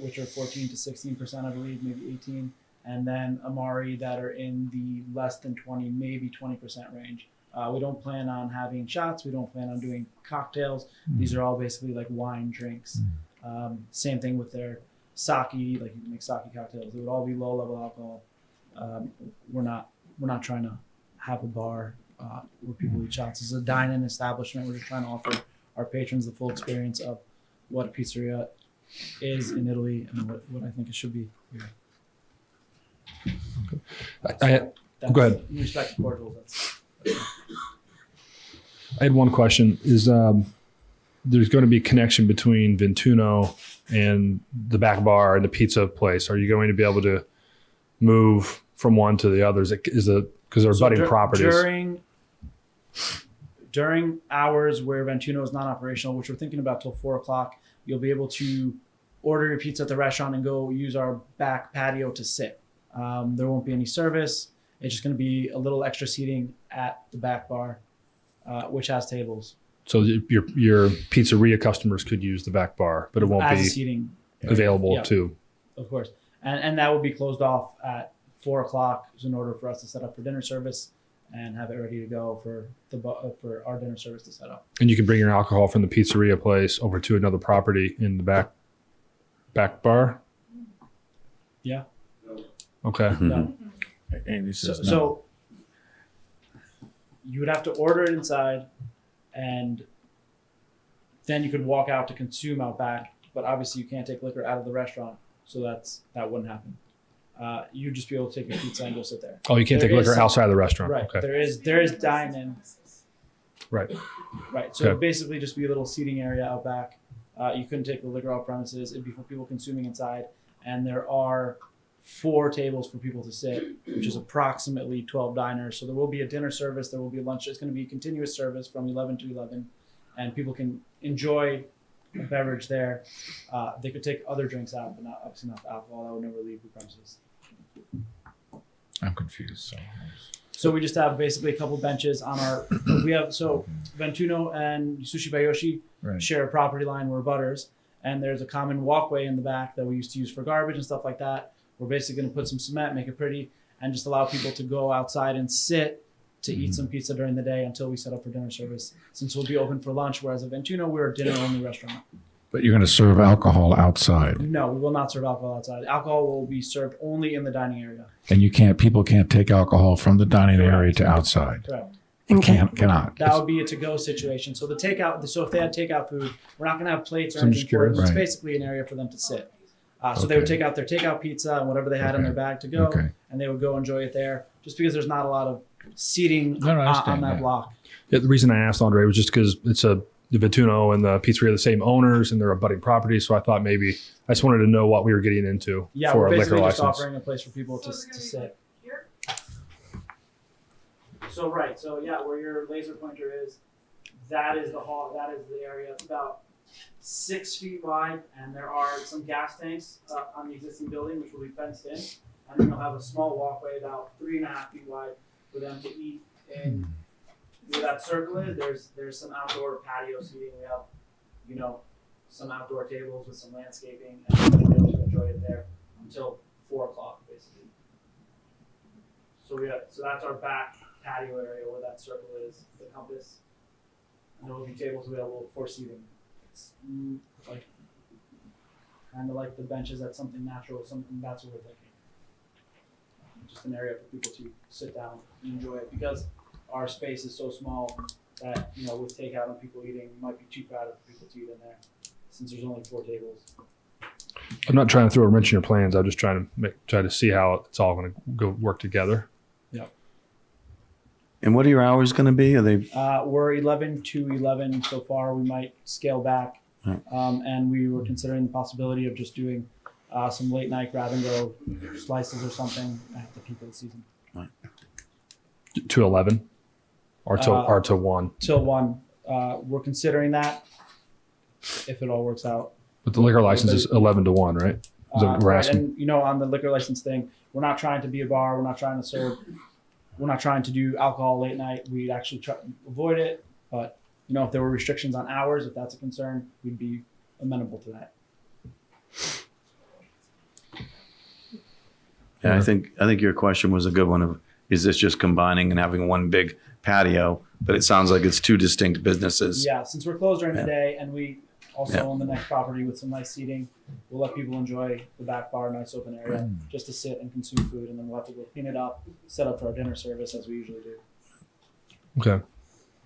which are 14 to 16%, I believe, maybe 18. And then amari that are in the less than 20, maybe 20% range. We don't plan on having shots. We don't plan on doing cocktails. These are all basically like wine drinks. Same thing with their sake, like you can make sake cocktails. It would all be low level alcohol. We're not trying to have a bar where people eat shots. It's a dine-in establishment. We're just trying to offer our patrons the full experience of what a pizzeria is in Italy and what I think it should be here. Go ahead. In respect to cordials, I had one question. Is there's going to be a connection between Ventuno and the back bar and the pizza place? Are you going to be able to move from one to the other? Is it because they're budding properties? During hours where Ventuno is not operational, which we're thinking about till 4 o'clock, you'll be able to order your pizza at the restaurant and go use our back patio to sit. There won't be any service. It's just going to be a little extra seating at the back bar, which has tables. So your pizzeria customers could use the back bar, but it won't As be a seating area. available Yeah, to. Of course. And that will be closed off at 4 o'clock in order for us to set up for dinner service and have it ready to go for our dinner service to set up. And you can bring your alcohol from the pizzeria place over to another property in the back bar. Yeah. Okay. No. Andy says no. So you would have to order it inside, and then you could walk out to consume out back. But obviously, you can't take liquor out of the restaurant, so that wouldn't happen. You'd just be able to take your pizza and go sit there. Oh, you can't take liquor outside the restaurant. Right. Okay. There is dine-in. Right. Right. So Okay. it'd basically just be a little seating area out back. You couldn't take the liquor off premises. It'd be for people consuming inside, and there are 4 tables for people to sit, which is approximately 12 diners. So there will be a dinner service. There will be a lunch. It's going to be a continuous service from 11 to 11, and people can enjoy a beverage there. They could take other drinks out, but obviously not alcohol. That would never leave the premises. I'm confused. So we just have basically a couple benches on our. So Ventuno and Sushi Bayoshi Right. share a property line. We're butters, and there's a common walkway in the back that we used to use for garbage and stuff like that. We're basically going to put some cement, make it pretty, and just allow people to go outside and sit to eat some pizza during the day until we set up for dinner service. Since we'll be open for lunch, whereas at Ventuno we're a dinner-only restaurant. But you're going to serve alcohol outside, No, we will not serve alcohol outside. Alcohol will be served only in the dining area. and people can't take alcohol from the dining area to outside. Correct. Cannot. That would be a to-go situation. So the takeout. So if they had takeout food, we're not going to have plates or So I'm anything just for them. curious. It's Right. basically an area for them to sit. So they would take out their takeout pizza and whatever they had in Okay. their bag to go, Okay. and they would go enjoy it there. Just because there's not a lot of seating No, I on understand, that yeah. block. Yeah, the reason I asked Andre was just because the Ventuno and the pizzeria are the same owners and they're a budding property. So I thought maybe I just wanted to know what we were getting into Yeah, for we're a liquor basically just license. offering a place for people to sit. So right, so yeah, where your laser pointer is, that is the hall. That is the area. It's about 6 feet wide, and there are some gas tanks on the existing building, which will be fenced in, and then you'll have a small walkway about 3.5 feet wide for them to eat in. Where that circle is, there's some outdoor patio seating. We have, some outdoor tables with some landscaping, and they'll be able to enjoy it there until 4 o'clock, basically. So that's our back patio area where that circle is, the compass. And there will be tables available for seating. It's like kind of like the benches at something natural, something that's what we're thinking. Just an area for people to sit down and enjoy it because our space is so small that, with takeout and people eating, it might be too crowded for people to eat in there since there's only 4 tables. I'm not trying to throw a wrench in your plans. I'm just trying to see how it's all going to go work together. Yeah. And what are your hours going to be? Are they? We're 11 to 11 so far. We might scale back. Right. And we were considering the possibility of just doing some late night grab and go slices or something at the peak of the season. To 11 or to 1. Till 1. We're considering that if it all works out. But the liquor license is 11 to 1, right? Is that what we're Right, asking? and on the liquor license thing, we're not trying to be a bar. We're not trying to serve. We're not trying to do alcohol late night. We'd actually try to avoid it. But if there were restrictions on hours, if that's a concern, we'd be amenable to that. Yeah, I think your question was a good one. Of is this just combining and having one big patio? But it sounds like it's 2 distinct businesses. Yeah, since we're closed during the day and also Yeah. own the next property with some nice seating. We'll let people enjoy the back bar, nice open area, just to sit and consume food, and then we'll have to go clean it up, set up for our dinner service as we usually do. Okay.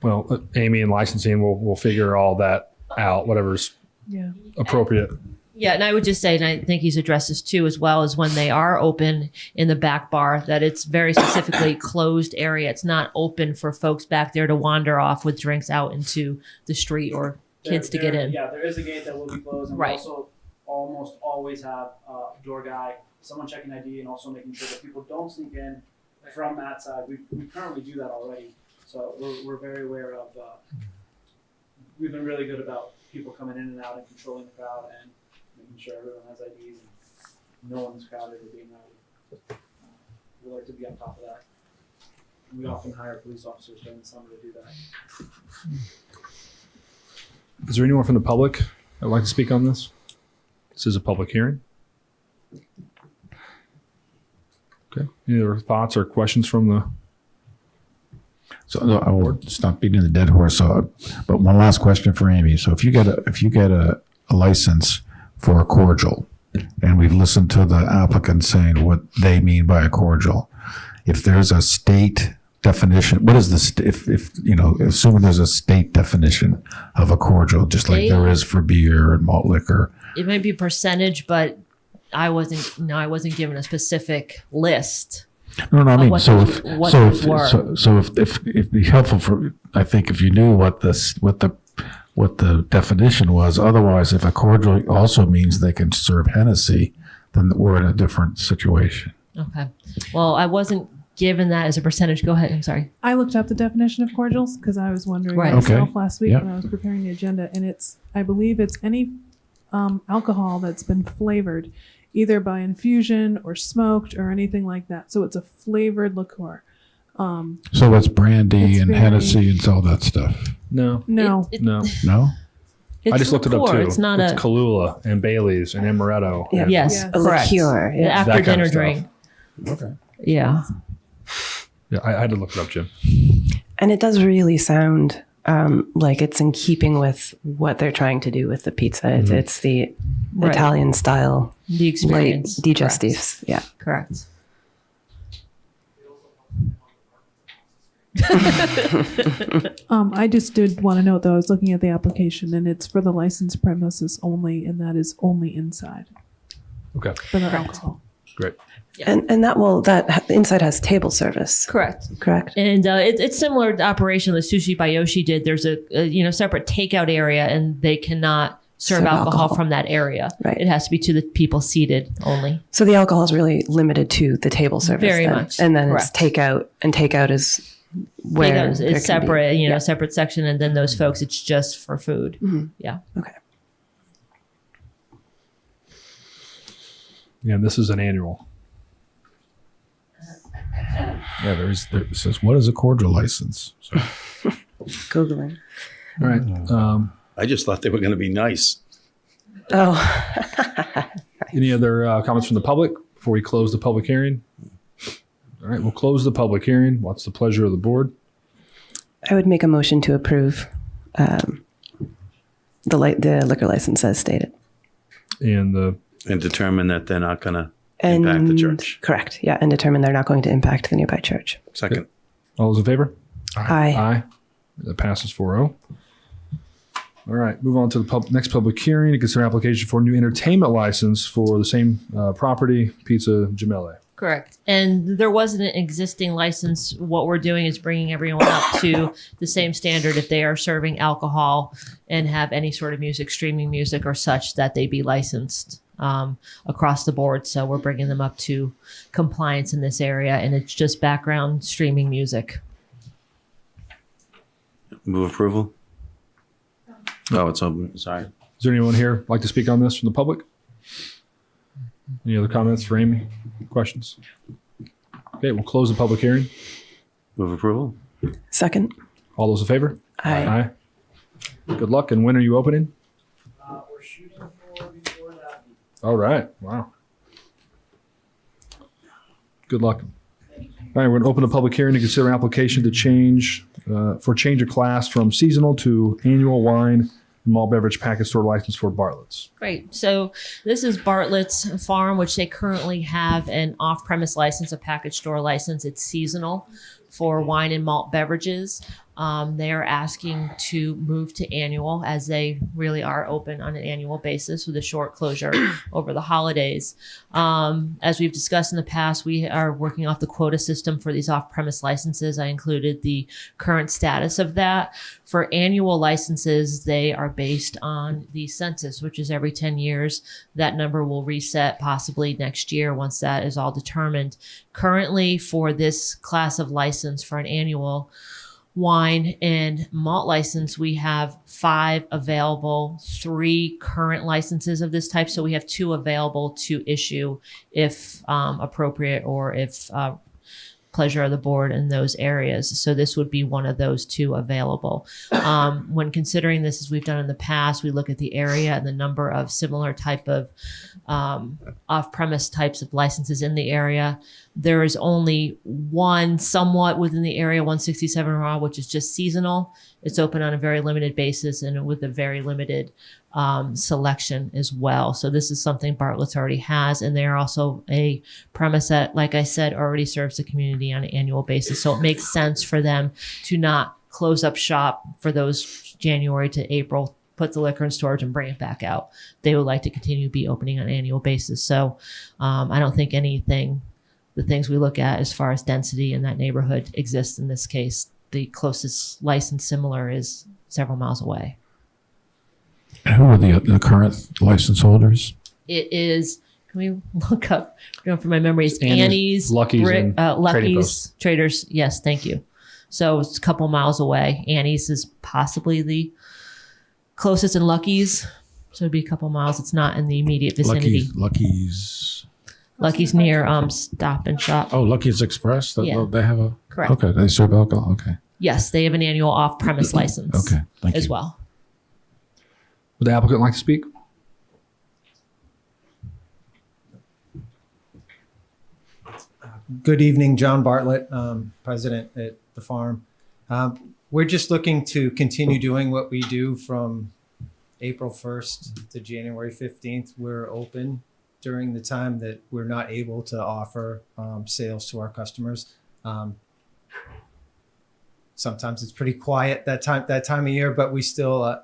Well, Amy and licensing, we'll figure all that out, whatever's Yeah. appropriate. Yeah, and I would just say, and I think he's addressed this too, as well as when they are open in the back bar, that it's very specifically closed area. It's not open for folks back there to wander off with drinks out into the street or kids to get in. Yeah, there is a gate that will be closed, and Right. we also almost always have a door guy, someone checking ID, and also making sure that people don't sneak in from that side. We currently do that already, so we're very aware of. We've been really good about people coming in and out and controlling the crowd and making sure everyone has IDs and no one's crowded or being rowdy. We like to be on top of that. And we often hire police officers during the summer to do that. Is there anyone from the public that would like to speak on this? This is a public hearing. Okay. Any other thoughts or questions from the? So I will stop beating the dead horse. So, but one last question for Amy. So if you get a license for a cordial, and we've listened to the applicant saying what they mean by a cordial, if there's a state definition, what is the if you know, assuming there's a state definition of a cordial, just like there is for beer and malt liquor. It might be percentage, but I wasn't given a specific list. No, I mean, what so those- if what so those if, were. so if it'd be helpful for, I think, if you knew what the definition was. Otherwise, if a cordial also means they can serve Hennessy, then we're in a different situation. Okay. Well, I wasn't given that as a percentage. Go ahead. I'm sorry. I looked up the definition of cordials because I was wondering Right. myself Okay. last week Yeah. when I was preparing the agenda, and I believe it's any alcohol that's been flavored either by infusion or smoked or anything like that. So it's a flavored liqueur. So that's brandy It's and very- Hennessy and all that stuff. No. No. No. I just looked it up liqueur. too. It's not it's a Kahlua and Bailey's and Amaretto. Yeah. and- yes, A correct. liqueur, The yeah. after That kind dinner of stuff. drink. Okay. Yeah. Yeah, I had to look it up, Jim. And it does really sound like it's in keeping with what they're trying to do with the pizza. It's the Right. Italian style The light experience. digestives. Yeah. Correct. I just did want to note though, I was looking at the application and it's for the licensed premises only, and that is only inside Okay, for the alcohol. great. And that inside has table service. Correct. Correct. And it's similar to operation that Sushi by Yoshi did. There's a separate takeout area, and they cannot serve Serve alcohol alcohol. from that area. Right. It has to be to the people seated only. So the alcohol is really limited to the table service. Very then. much, And then correct. it's takeout, and takeout is where Takeout is there can be- separate, yeah. separate section, and then those folks, it's just for food. Mhm. Yeah. Okay. Yeah, this is an annual. Yeah, there says, what is a cordial license? So, Googling. All right. I just thought they were going to be nice. Oh. Any other comments from the public before we close the public hearing? All right, we'll close the public hearing. What's the pleasure of the board? I would make a motion to approve the liquor license as stated. And And determine that they're not going to impact the church. Correct. Yeah, and determine they're not going to impact the nearby church. Second. all those in favor? Aye. Aye. That passes 4-0. All right, move on to the next public hearing to consider application for new entertainment license for the same property, Pizza Gemelli. Correct. And there wasn't an existing license. What we're doing is bringing everyone up to the same standard if they are serving alcohol and have any sort of music, streaming music or such, that they be licensed across the board. So we're bringing them up to compliance in this area, and it's just background streaming music. Move approval? Oh, it's open. Sorry. Is there anyone here like to speak on this from the public? Any other comments for Amy? Questions? Okay, we'll close the public hearing. Move approval? Second. All those in favor? Aye. Good luck. And when are you opening? We're shooting for before that. All right. Wow. Good luck. All right, we're going to open a public hearing to consider application to change of class from seasonal to annual wine malt beverage package store license for Bartlett's. Great. So this is Bartlett's Farm, which they currently have an off-premise license, a package store license. It's seasonal for wine and malt beverages. They are asking to move to annual, as they really are open on an annual basis with a short closure over the holidays. As we've discussed in the past, we are working off the quota system for these off-premise licenses. I included the current status of that. For annual licenses, they are based on the census, which is every 10 years. That number will reset possibly next year once that is all determined. Currently, for this class of license for an annual wine and malt license, we have 5 available, 3 current licenses of this type. So we have 2 available to issue if appropriate, or if pleasure of the board in those areas. So this would be one of those 2 available. When considering this, as we've done in the past, we look at the area and the number of similar type of off-premise types of licenses in the area. There is only one somewhat within the area, 167 Raw, which is just seasonal. It's open on a very limited basis and with a very limited selection as well. So this is something Bartlett's already has, and they're also a premise that, like I said, already serves the community on an annual basis. So it makes sense for them to not close up shop for those January to April, put the liquor in storage and bring it back out. They would like to continue to be opening on an annual basis. So I don't think the things we look at as far as density in that neighborhood exists in this case. The closest license similar is several miles away. And who are the current license holders? It is, can we look up, from my memory, it's Annie's, Lucky's, and Trading Lucky's, Post. Traders. Yes, thank you. So it's a couple miles away. Annie's is possibly the closest, and Lucky's, so it'd be a couple miles. It's not in the immediate vicinity. Lucky's near Stop and Shop. Oh, Lucky's Express? Yeah. They have a... Correct. Okay, they serve alcohol. Okay. Yes, they have an annual off-premise license. Okay, thank as you. well. Would the applicant like to speak? Good evening, John Bartlett, president at the farm. We're just looking to continue doing what we do from April 1st to January 15th. We're open during the time that we're not able to offer sales to our customers. Sometimes it's pretty quiet that time of year, but we still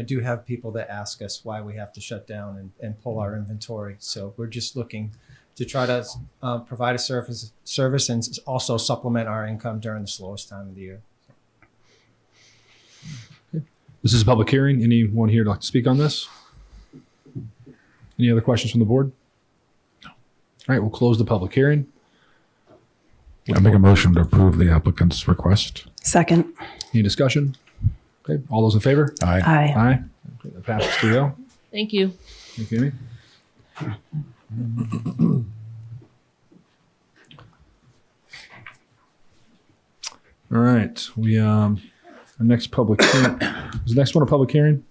do have people that ask us why we have to shut down and pull our inventory. So we're just looking to try to provide a service and also supplement our income during the slowest time of the year. This is a public hearing. Anyone here like to speak on this? Any other questions from the board? No. All right, we'll close the public hearing. I make a motion to approve the applicant's request. Second. Any discussion? Okay, all those in favor? Aye. Aye. Aye. Okay, that passes 3-0. Thank you. Thank you, Amy. All right, we our next public hearing is the next one a public hearing.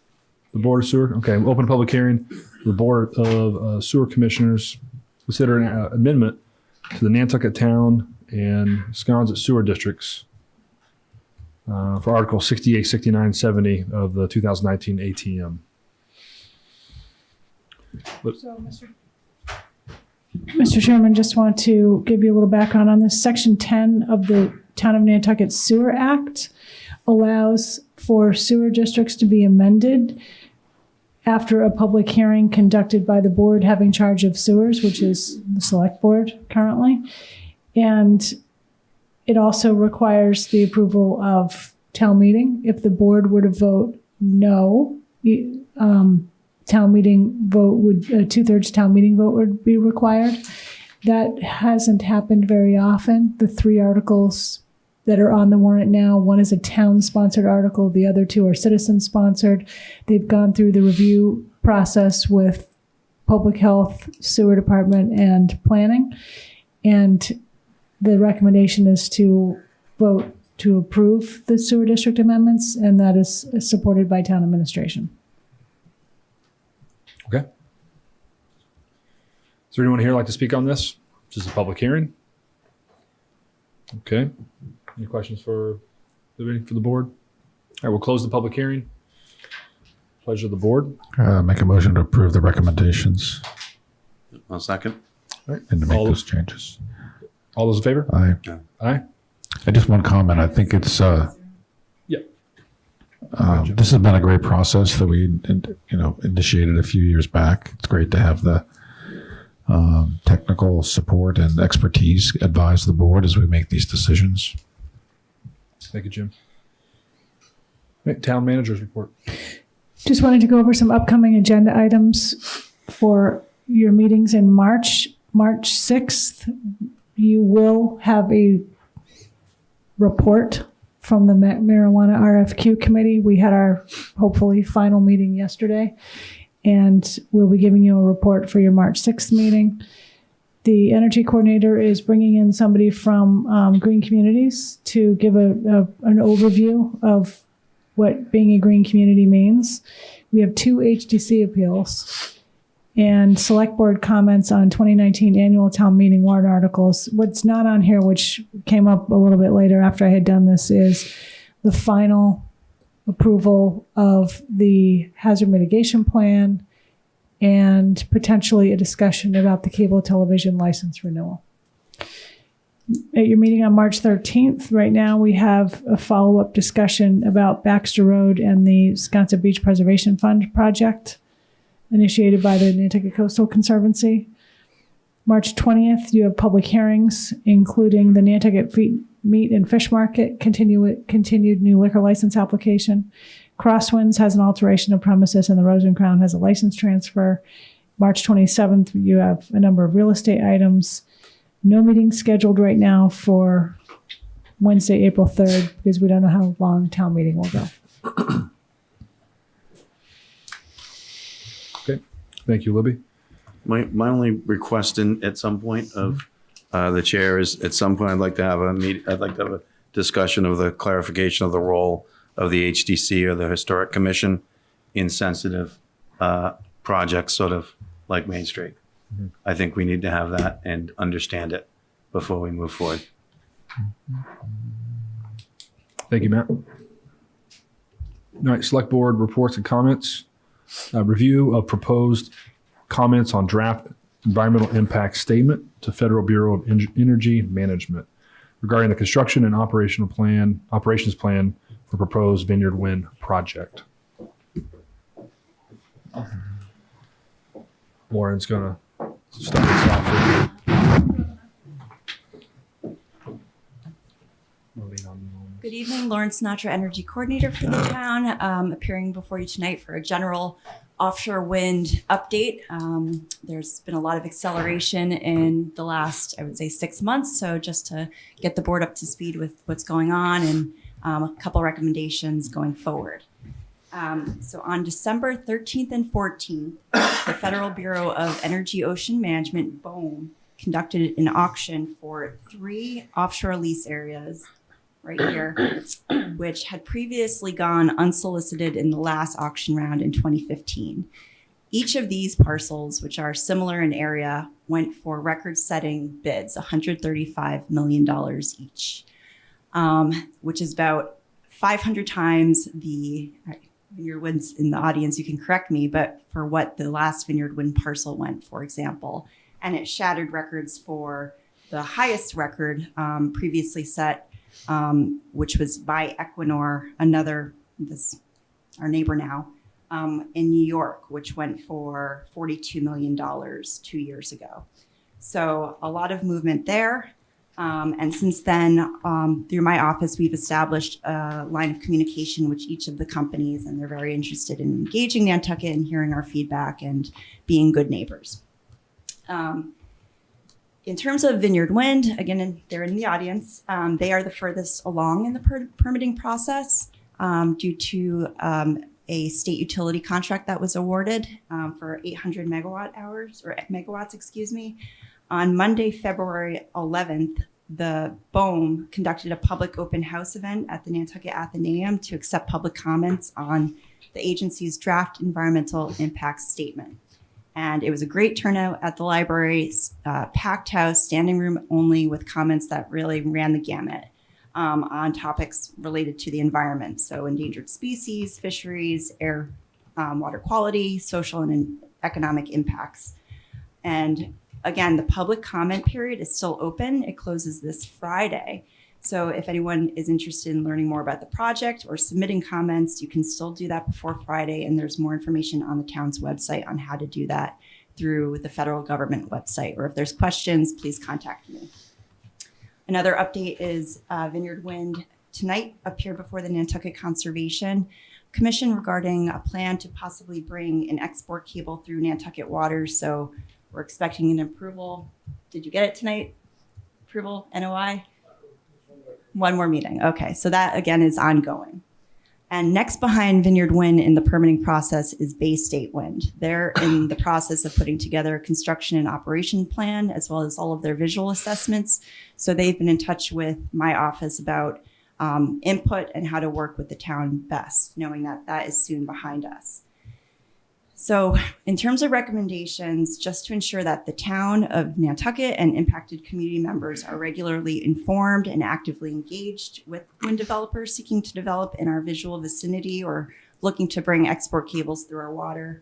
The Board of Sewer. Okay, we'll open a public hearing. The Board of Sewer Commissioners consider an amendment to the Nantucket Town and Sconset Sewer Districts for Article 68, 69, 70 of the 2019 ATM. So, Mr. Chairman, just want to give you a little background on this. Section 10 of the Town of Nantucket Sewer Act allows for sewer districts to be amended after a public hearing conducted by the board having charge of sewers, which is the select board currently. And it also requires the approval of town meeting. If the board were to vote no, town meeting vote would, a 2/3 town meeting vote would be required. That hasn't happened very often. The 3 articles that are on the warrant now, one is a town-sponsored article, the other 2 are citizen-sponsored. They've gone through the review process with Public Health, Sewer Department, and Planning. And the recommendation is to vote to approve the sewer district amendments, and that is supported by town administration. Okay. Is there anyone here who'd like to speak on this? This is a public hearing. Okay. Any questions for the board? All right, we'll close the public hearing. Pleasure of the board. Make a motion to approve the recommendations I'll second. and to make those changes. All those in favor? Aye. Aye. I just one comment. I think it's this has been a great process that we initiated a few years back. It's great to have the technical support and expertise advise the board as we make these decisions. Thank you, Jim. Right, town manager's report. Just wanted to go over some upcoming agenda items for your meetings in March. March 6th, you will have a report from the marijuana RFQ committee. We had our hopefully final meeting yesterday, and we'll be giving you a report for your March 6th meeting. The energy coordinator is bringing in somebody from Green Communities to give an overview of what being a green community means. We have 2 HDC appeals and select board comments on 2019 annual town meeting warrant articles. What's not on here, which came up a little bit later after I had done this, is the final approval of the hazard mitigation plan and potentially a discussion about the cable television license renewal. At your meeting on March 13th, right now we have a follow-up discussion about Baxter Road and the Wisconsin Beach Preservation Fund project initiated by the Nantucket Coastal Conservancy. March 20th, you have public hearings, including the Nantucket Meat and Fish Market continued new liquor license application. Crosswinds has an alteration of premises, and the Rose and Crown has a license transfer. March 27th, you have a number of real estate items. No meeting scheduled right now for Wednesday, April 3rd, because we don't know how long town meeting will go. Okay. Thank you, Libby. My only request at some point of the chair is at some point I'd like to have a discussion of the clarification of the role of the HDC or the Historic Commission in sensitive projects, sort of like Main Street. Mm-hmm. I think we need to have that and understand it before we move forward. Thank you, Matt. All right, select board reports and comments. Review of proposed comments on draft environmental impact statement to Federal Bureau of Energy Management regarding the construction and operations plan for proposed Vineyard Wind project. Lauren's gonna start us off with Good evening, Lauren Sinatra, Energy Coordinator for the town, appearing before you tonight for a general offshore wind update. There's been a lot of acceleration in the last, I would say, 6 months. So just to get the board up to speed with what's going on and a couple recommendations going forward. So on December 13th and 14th, the Federal Bureau of Energy Ocean Management, BOEM, conducted an auction for 3 offshore lease areas right here, which had previously gone unsolicited in the last auction round in 2015. Each of these parcels, which are similar in area, went for record-setting bids, $135 million each, which is about 500 times the Vineyard Winds in the audience, you can correct me, but for what the last Vineyard Wind parcel went, for example. And it shattered records for the highest record previously set, which was by Equinor, our neighbor now, in New York, which went for $42 million 2 years ago. So a lot of movement there. And since then, through my office, we've established a line of communication with each of the companies, and they're very interested in engaging Nantucket and hearing our feedback and being good neighbors. In terms of Vineyard Wind, again, they're in the audience. They are the furthest along in the permitting process due to a state utility contract that was awarded for 800 megawatts, excuse me. On Monday, February 11th, the BOEM conducted a public open house event at the Nantucket Athenaeum to accept public comments on the agency's draft environmental impact statement. And it was a great turnout at the library, packed house, standing room only, with comments that really ran the gamut on topics related to the environment. So endangered species, fisheries, air water quality, social and economic impacts. And again, the public comment period is still open. It closes this Friday. So if anyone is interested in learning more about the project or submitting comments, you can still do that before Friday. And there's more information on the town's website on how to do that through the federal government website. Or if there's questions, please contact me. Another update is Vineyard Wind tonight appeared before the Nantucket Conservation Commission regarding a plan to possibly bring an export cable through Nantucket waters. So we're expecting an approval. Did you get it tonight? Approval, NOI? One more meeting. Okay, so that again is ongoing. And next behind Vineyard Wind in the permitting process is Bay State Wind. They're in the process of putting together a construction and operation plan, as well as all of their visual assessments. So they've been in touch with my office about input and how to work with the town best, knowing that that is soon behind us. So in terms of recommendations, just to ensure that the town of Nantucket and impacted community members are regularly informed and actively engaged with wind developers seeking to develop in our visual vicinity or looking to bring export cables through our water.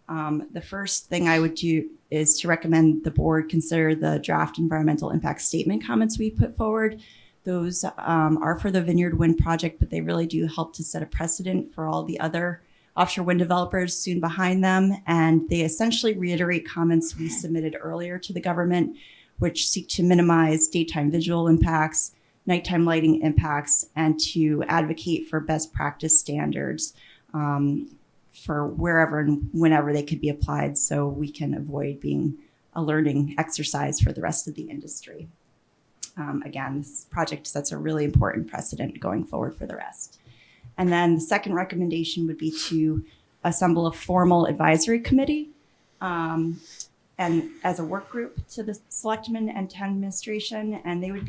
The first thing I would do is to recommend the board consider the draft environmental impact statement comments we put forward. Those are for the Vineyard Wind project, but they really do help to set a precedent for all the other offshore wind developers soon behind them. And they essentially reiterate comments we submitted earlier to the government, which seek to minimize daytime visual impacts, nighttime lighting impacts, and to advocate for best practice standards for wherever and whenever they could be applied, so we can avoid being a learning exercise for the rest of the industry. Again, this project sets a really important precedent going forward for the rest. And then the second recommendation would be to assemble a formal advisory committee and as a work group to the selectmen and town administration. And they would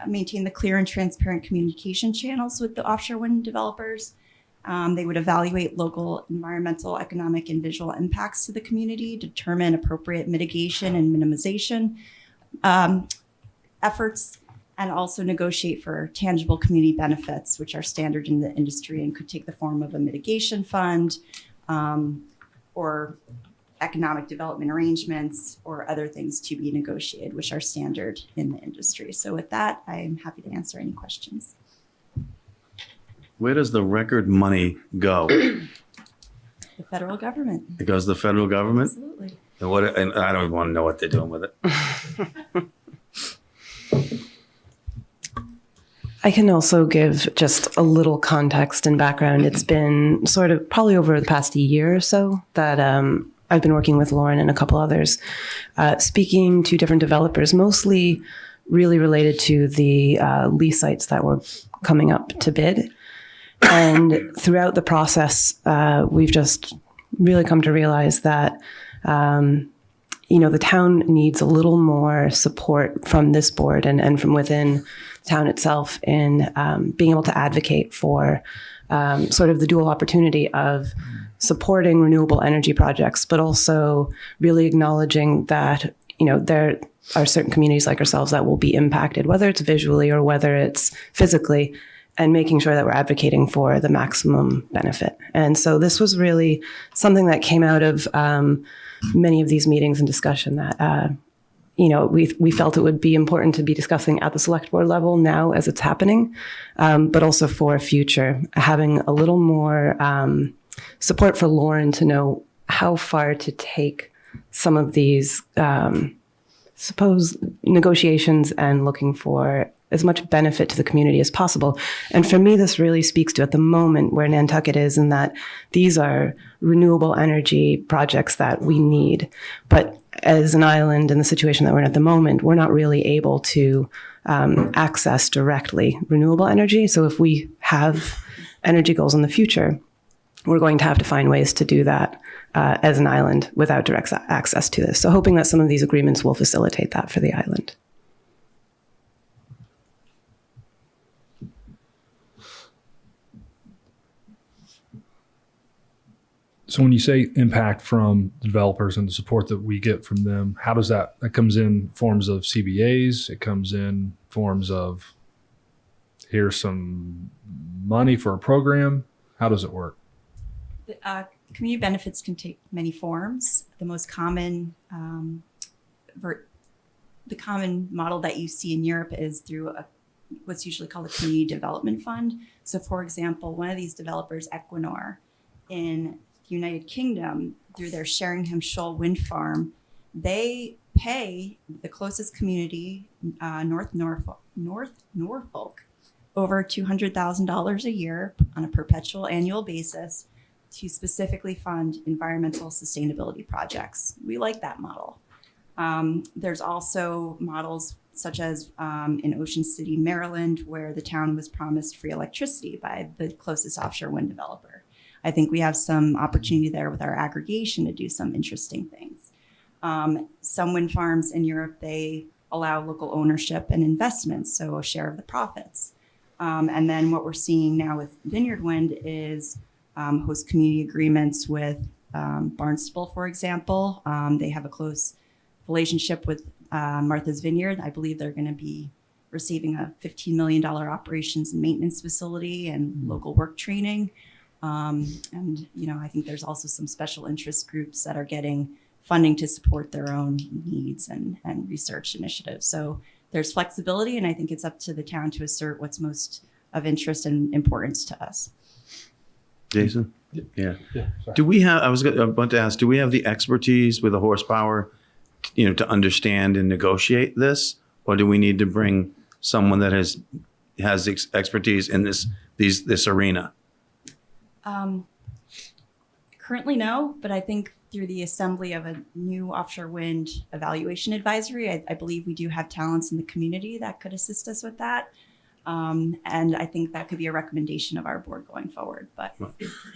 maintain the clear and transparent communication channels with the offshore wind developers. They would evaluate local environmental, economic, and visual impacts to the community, determine appropriate mitigation and minimization efforts, and also negotiate for tangible community benefits, which are standard in the industry and could take the form of a mitigation fund or economic development arrangements or other things to be negotiated, which are standard in the industry. So with that, I'm happy to answer any questions. Where does the record money go? The federal government. It goes to the federal government? Absolutely. And I don't want to know what they're doing with it. I can also give just a little context and background. It's been sort of probably over the past year or so that I've been working with Lauren and a couple others, speaking to different developers, mostly really related to the lease sites that were coming up to bid. And throughout the process, we've just really come to realize that the town needs a little more support from this board and from within the town itself in being able to advocate for sort of the dual opportunity of supporting renewable energy projects, but also really acknowledging that, there are certain communities like ourselves that will be impacted, whether it's visually or whether it's physically, and making sure that we're advocating for the maximum benefit. And so this was really something that came out of many of these meetings and discussion that, we felt it would be important to be discussing at the select board level now as it's happening, but also for future, having a little more support for Lauren to know how far to take some of these, negotiations and looking for as much benefit to the community as possible. And for me, this really speaks to at the moment where Nantucket is, in that these are renewable energy projects that we need. But as an island in the situation that we're in at the moment, we're not really able to access directly renewable energy. So if we have energy goals in the future, we're going to have to find ways to do that as an island without direct access to this. So hoping that some of these agreements will facilitate that for the island. So when you say impact from the developers and the support that we get from them, how does that comes in forms of CBAs? It comes in forms of, here's some money for a program. How does it work? Community benefits can take many forms. The most common, the common model that you see in Europe is through what's usually called a community development fund. So, for example, one of these developers, Equinor, in the United Kingdom, through their Sheringham Shoal wind farm, they pay the closest community, North Norfolk, over $200,000 a year on a perpetual annual basis to specifically fund environmental sustainability projects. We like that model. There's also models such as in Ocean City, Maryland, where the town was promised free electricity by the closest offshore wind developer. I think we have some opportunity there with our aggregation to do some interesting things. Some wind farms in Europe, they allow local ownership and investments, so a share of the profits. And then what we're seeing now with Vineyard Wind is host community agreements with Barnstable, for example. They have a close relationship with Martha's Vineyard. I believe they're going to be receiving a $15 million operations and maintenance facility and local work training. And, you know, I think there's also some special interest groups that are getting funding to support their own needs and research initiatives. So there's flexibility, and I think it's up to the town to assert what's most of interest and importance to us. Jason? Yeah. Do we have, I was about to ask, do we have the expertise with the horsepower, you know, to understand and negotiate this? Or do we need to bring someone that has expertise in this arena? Currently, no, but I think through the assembly of a new offshore wind evaluation advisory, I believe we do have talents in the community that could assist us with that. And I think that could be a recommendation of our board going forward. But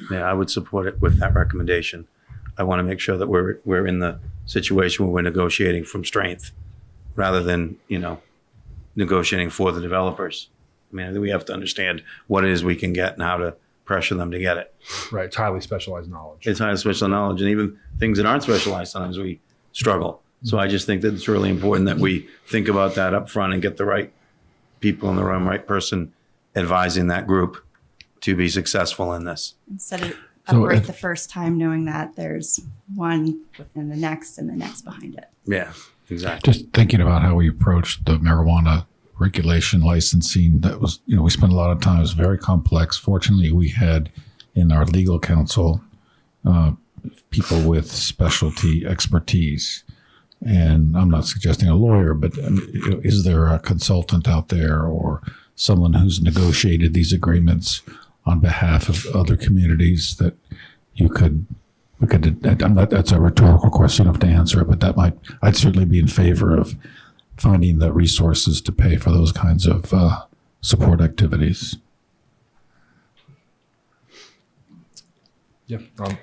Yeah, I would support it with that recommendation. I want to make sure that we're in the situation where we're negotiating from strength rather than, you know, negotiating for the developers. I mean, I think we have to understand what it is we can get and how to pressure them to get it. Right. It's highly specialized knowledge. It's highly specialized knowledge, and even things that aren't specialized, sometimes we struggle. So I just think that it's really important that we think about that up front and get the right people and the right person advising that group to be successful in this. instead of right the first time, knowing that there's one within the next and the next behind it. Yeah, exactly. Just thinking about how we approached the marijuana regulation licensing, that was, you know, we spent a lot of time. It was very complex. Fortunately, we had in our legal counsel people with specialty expertise. And I'm not suggesting a lawyer, but you know, is there a consultant out there or someone who's negotiated these agreements on behalf of other communities that that's a rhetorical question of to answer it, but I'd certainly be in favor of finding the resources to pay for those kinds of support activities. Yeah,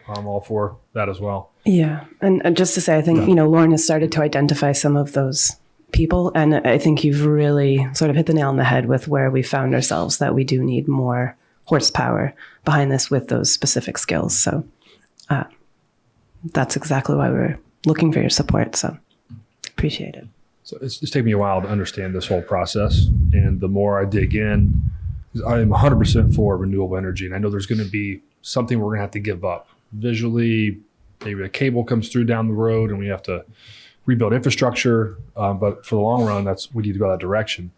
I'm all for that as well. Yeah. And just to say, I think, you know, Lauren has started to identify some of those people. And I think you've really sort of hit the nail on the head with where we found ourselves, that we do need more horsepower behind this with those specific skills. So that's exactly why we're looking for your support. So appreciate it. So it's taken me a while to understand this whole process. And the more I dig in, I am 100% for renewable energy. And I know there's going to be something we're going to have to give up. Visually, maybe a cable comes through down the road and we have to rebuild infrastructure. But for the long run, we need to go that direction.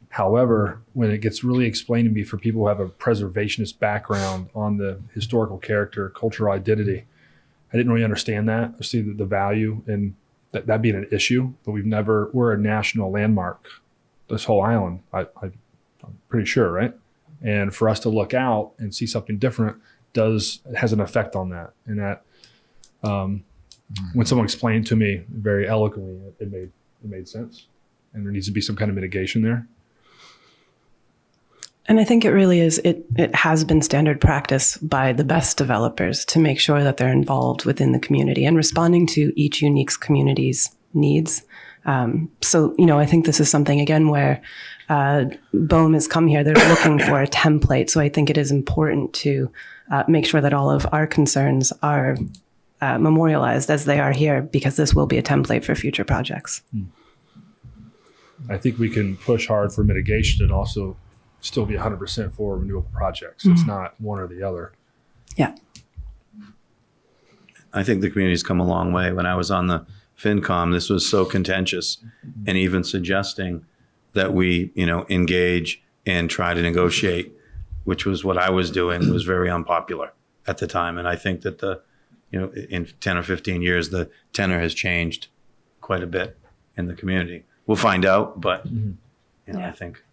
However, when it gets really explained to me for people who have a preservationist background on the historical character, cultural identity, I didn't really understand that or see the value in that being an issue. But we're a national landmark, this whole island, I'm pretty sure, right? And for us to look out and see something different has an effect on that. And that when someone explained to me very eloquently, it made sense. And there needs to be some kind of mitigation there. And I think it really is, it has been standard practice by the best developers to make sure that they're involved within the community and responding to each unique community's needs. So, you know, I think this is something, again, where BOEM has come here, they're looking for a template. So I think it is important to make sure that all of our concerns are memorialized as they are here, because this will be a template for future projects. I think we can push hard for mitigation and also still be 100% for renewable projects. It's not one or the other. Yeah. I think the community's come a long way. When I was on the FinCom, this was so contentious, and even suggesting that we, engage and try to negotiate, which was what I was doing, was very unpopular at the time. And I think that in 10 or 15 years, the tenor has changed quite a bit in the community. We'll find out, but I think.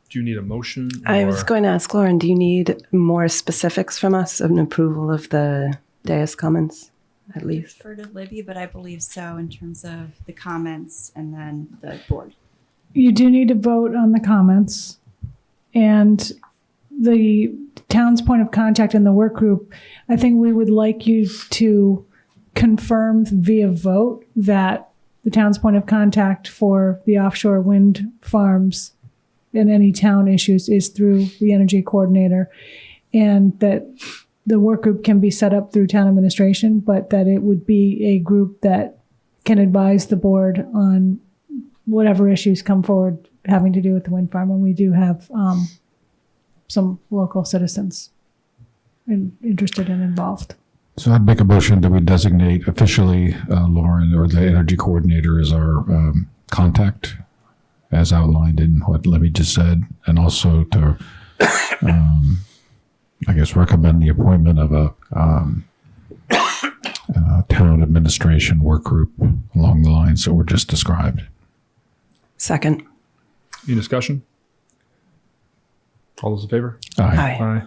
Do you need a motion? I was going to ask Lauren, do you need more specifics from us of an approval of the dais comments, at least? Defer to Libby, but I believe so in terms of the comments and then the board. You do need to vote on the comments, and the town's point of contact in the work group. I think we would like you to confirm via vote that the town's point of contact for the offshore wind farms and any town issues is through the energy coordinator, and that the work group can be set up through town administration, but that it would be a group that can advise the board on whatever issues come forward having to do with the wind farm. And we do have some local citizens interested and involved. So I'd make a motion that we designate officially Lauren or the energy coordinator as our contact, as outlined in what Libby just said, and also to, recommend the appointment of a town administration work group along the lines that were just described. Second. Any discussion? All those in favor? Aye. Aye.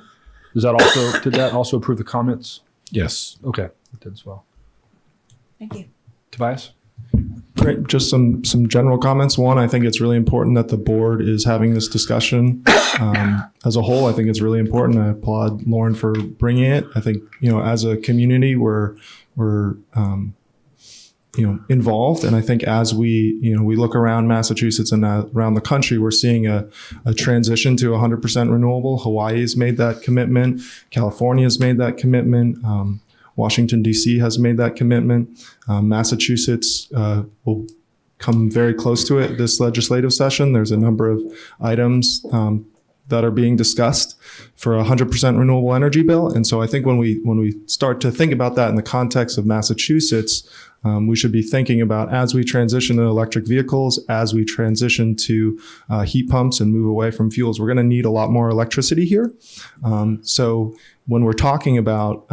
Did that also approve the comments? Yes. Okay, it did as well. Thank you. Tobias? Great. Just some general comments. One, I think it's really important that the board is having this discussion. As a whole, I think it's really important. I applaud Lauren for bringing it. I think, as a community, we're involved. And I think as we look around Massachusetts and around the country, we're seeing a transition to 100% renewable. Hawaii's made that commitment. California's made that commitment. Washington, D.C. has made that commitment. Massachusetts will come very close to it this legislative session. There's a number of items that are being discussed for a 100% renewable energy bill. And so I think when we start to think about that in the context of Massachusetts, we should be thinking about, as we transition to electric vehicles, as we transition to heat pumps and move away from fuels, we're going to need a lot more electricity here. So when we're talking about,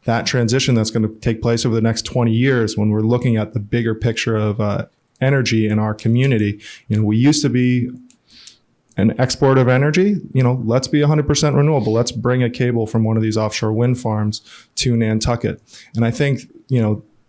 that transition that's going to take place over the next 20 years, when we're looking at the bigger picture of energy in our community, we used to be an export of energy. Let's be 100% renewable. Let's bring a cable from one of these offshore wind farms to Nantucket. And I think,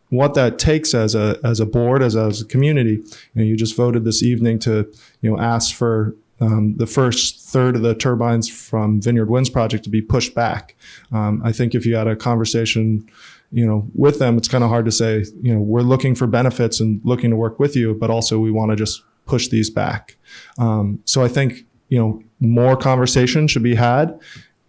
what that takes as a board, as a community, you just voted this evening to, ask for the first third of the turbines from Vineyard Wind's project to be pushed back. I think if you had a conversation, with them, it's kind of hard to say, we're looking for benefits and looking to work with you, but also we want to just push these back. So I think, more conversation should be had.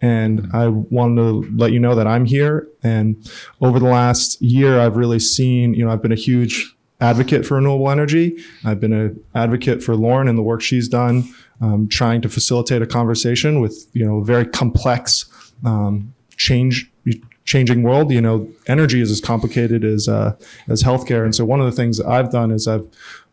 And I wanted to let you know that I'm here. And over the last year, I've really seen, I've been a huge advocate for renewable energy. I've been an advocate for Lauren and the work she's done, trying to facilitate a conversation with, a very complex, changing world. Energy is as complicated as healthcare. And so one of the things that I've done is I've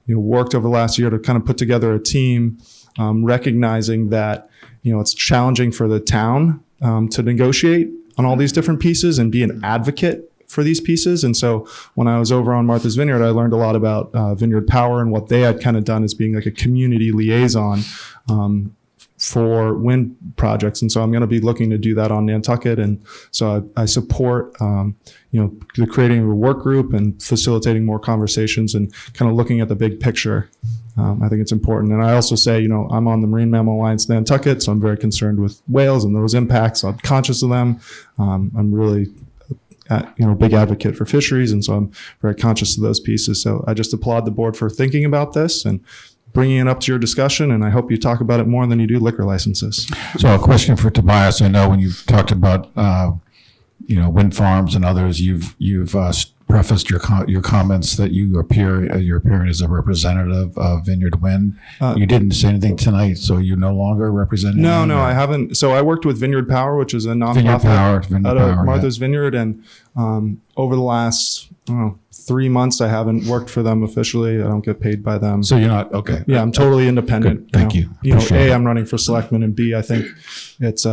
worked over the last year to kind of put together a team, recognizing that, it's challenging for the town to negotiate on all these different pieces and be an advocate for these pieces. And so when I was over on Martha's Vineyard, I learned a lot about Vineyard Power and what they had kind of done as being like a community liaison for wind projects. And so I'm going to be looking to do that on Nantucket. And so I support, the creating of a work group and facilitating more conversations and kind of looking at the big picture. I think it's important. And I also say, I'm on the Marine Mammal Alliance Nantucket, so I'm very concerned with whales and those impacts. I'm conscious of them. I'm really, a big advocate for fisheries. And so I'm very conscious of those pieces. So I just applaud the board for thinking about this and bringing it up to your discussion. And I hope you talk about it more than you do liquor licenses. So a question for Tobias. I know when you've talked about, wind farms and others, you've prefaced your comments that you're appearing as a representative of Vineyard Wind. You didn't say anything tonight, so you're no longer representing No, them, no, or- I haven't. So I worked with Vineyard Power, which is a Vineyard nonprofit Power, out of Martha's Vineyard, and over the last 3 months, I haven't worked for them officially. I don't get paid by them. So you're not okay. Yeah, I'm totally independent. Good. Thank you. You know, Appreciate it. I'm running for selectman, and B, I think it's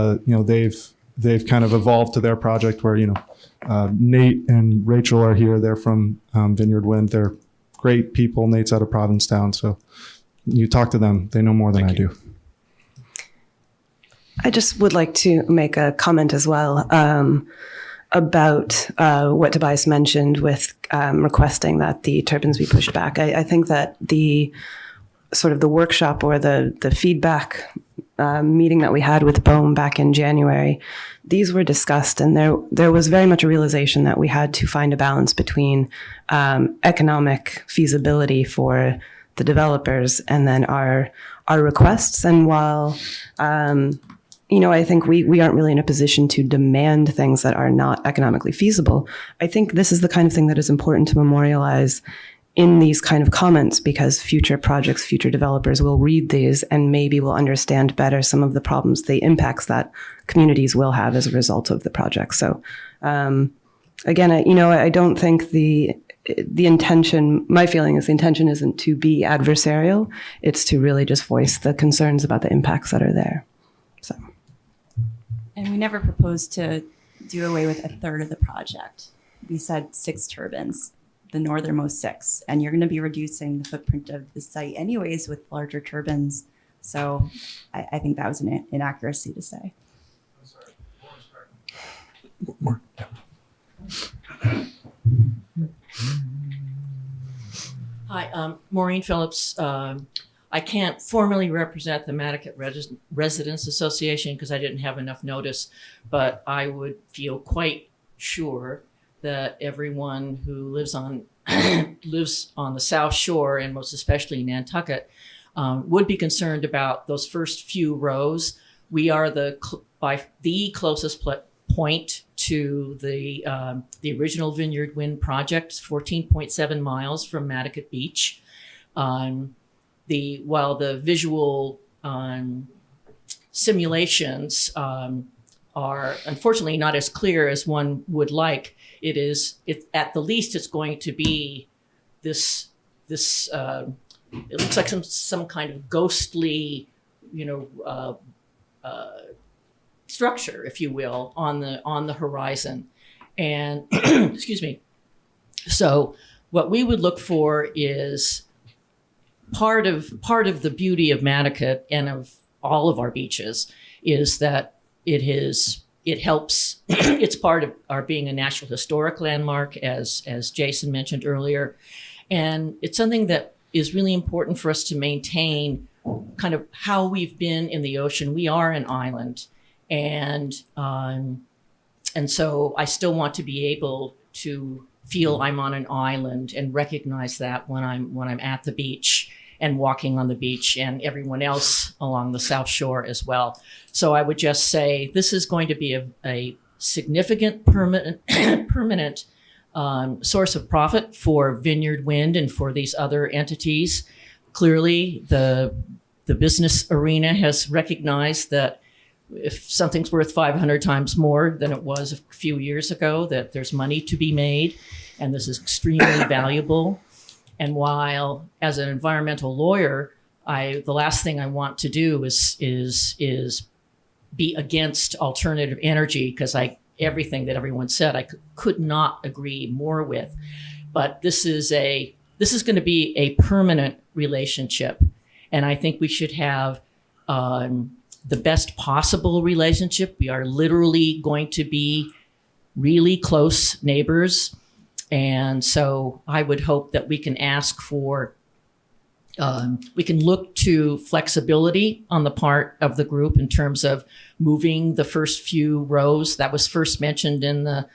they've kind of evolved to their project where Nate and Rachel are here. They're from Vineyard Wind. They're great people. Nate's out of Provincetown, so you talk to them. They know more than I do. I just would like to make a comment as well about what Tobias mentioned with requesting that the turbines be pushed back. I think that the sort of the workshop or the feedback meeting that we had with BOEM back in January, these were discussed, and there was very much a realization that we had to find a balance between economic feasibility for the developers and then our requests. And while I think we aren't really in a position to demand things that are not economically feasible, I think this is the kind of thing that is important to memorialize in these kind of comments, because future projects, future developers will read these and maybe will understand better some of the problems, the impacts that communities will have as a result of the project. So again, I don't think the intention, my feeling is the intention isn't to be adversarial. It's to really just voice the concerns about the impacts that are there. So. And we never proposed to do away with a third of the project. We said 6 turbines, the northernmost 6, and you're going to be reducing the footprint of the site anyways with larger turbines. So I think that was an inaccuracy to say. More. Hi, Maureen Phillips. I can't formally represent the Nantucket Residents Association because I didn't have enough notice, but I would feel quite sure that everyone who lives on the South Shore, and most especially Nantucket, would be concerned about those first few rows. We are by the closest point to the original Vineyard Wind project, 14.7 miles from Nantucket Beach. While the visual simulations are unfortunately not as clear as one would like, it at the least it's going to be this it looks like some kind of ghostly, structure, if you will, on the horizon. And excuse me. So what we would look for is part of the beauty of Nantucket and of all of our beaches is that it helps. It's part of our being a National Historic Landmark, as Jason mentioned earlier, and it's something that is really important for us to maintain kind of how we've been in the ocean. We are an island, and so I still want to be able to feel I'm on an island and recognize that when I'm at the beach and walking on the beach, and everyone else along the South Shore as well. So I would just say this is going to be a significant permanent source of profit for Vineyard Wind and for these other entities. Clearly, the business arena has recognized that if something's worth 500 times more than it was a few years ago, that there's money to be made, and this is extremely valuable. And while, as an environmental lawyer, the last thing I want to do is be against alternative energy, because everything that everyone said I could not agree more with. But this is going to be a permanent relationship, and I think we should have the best possible relationship. We are literally going to be really close neighbors. And so I would hope that we can ask for, we can look to flexibility on the part of the group in terms of moving the first few rows. That was first mentioned in the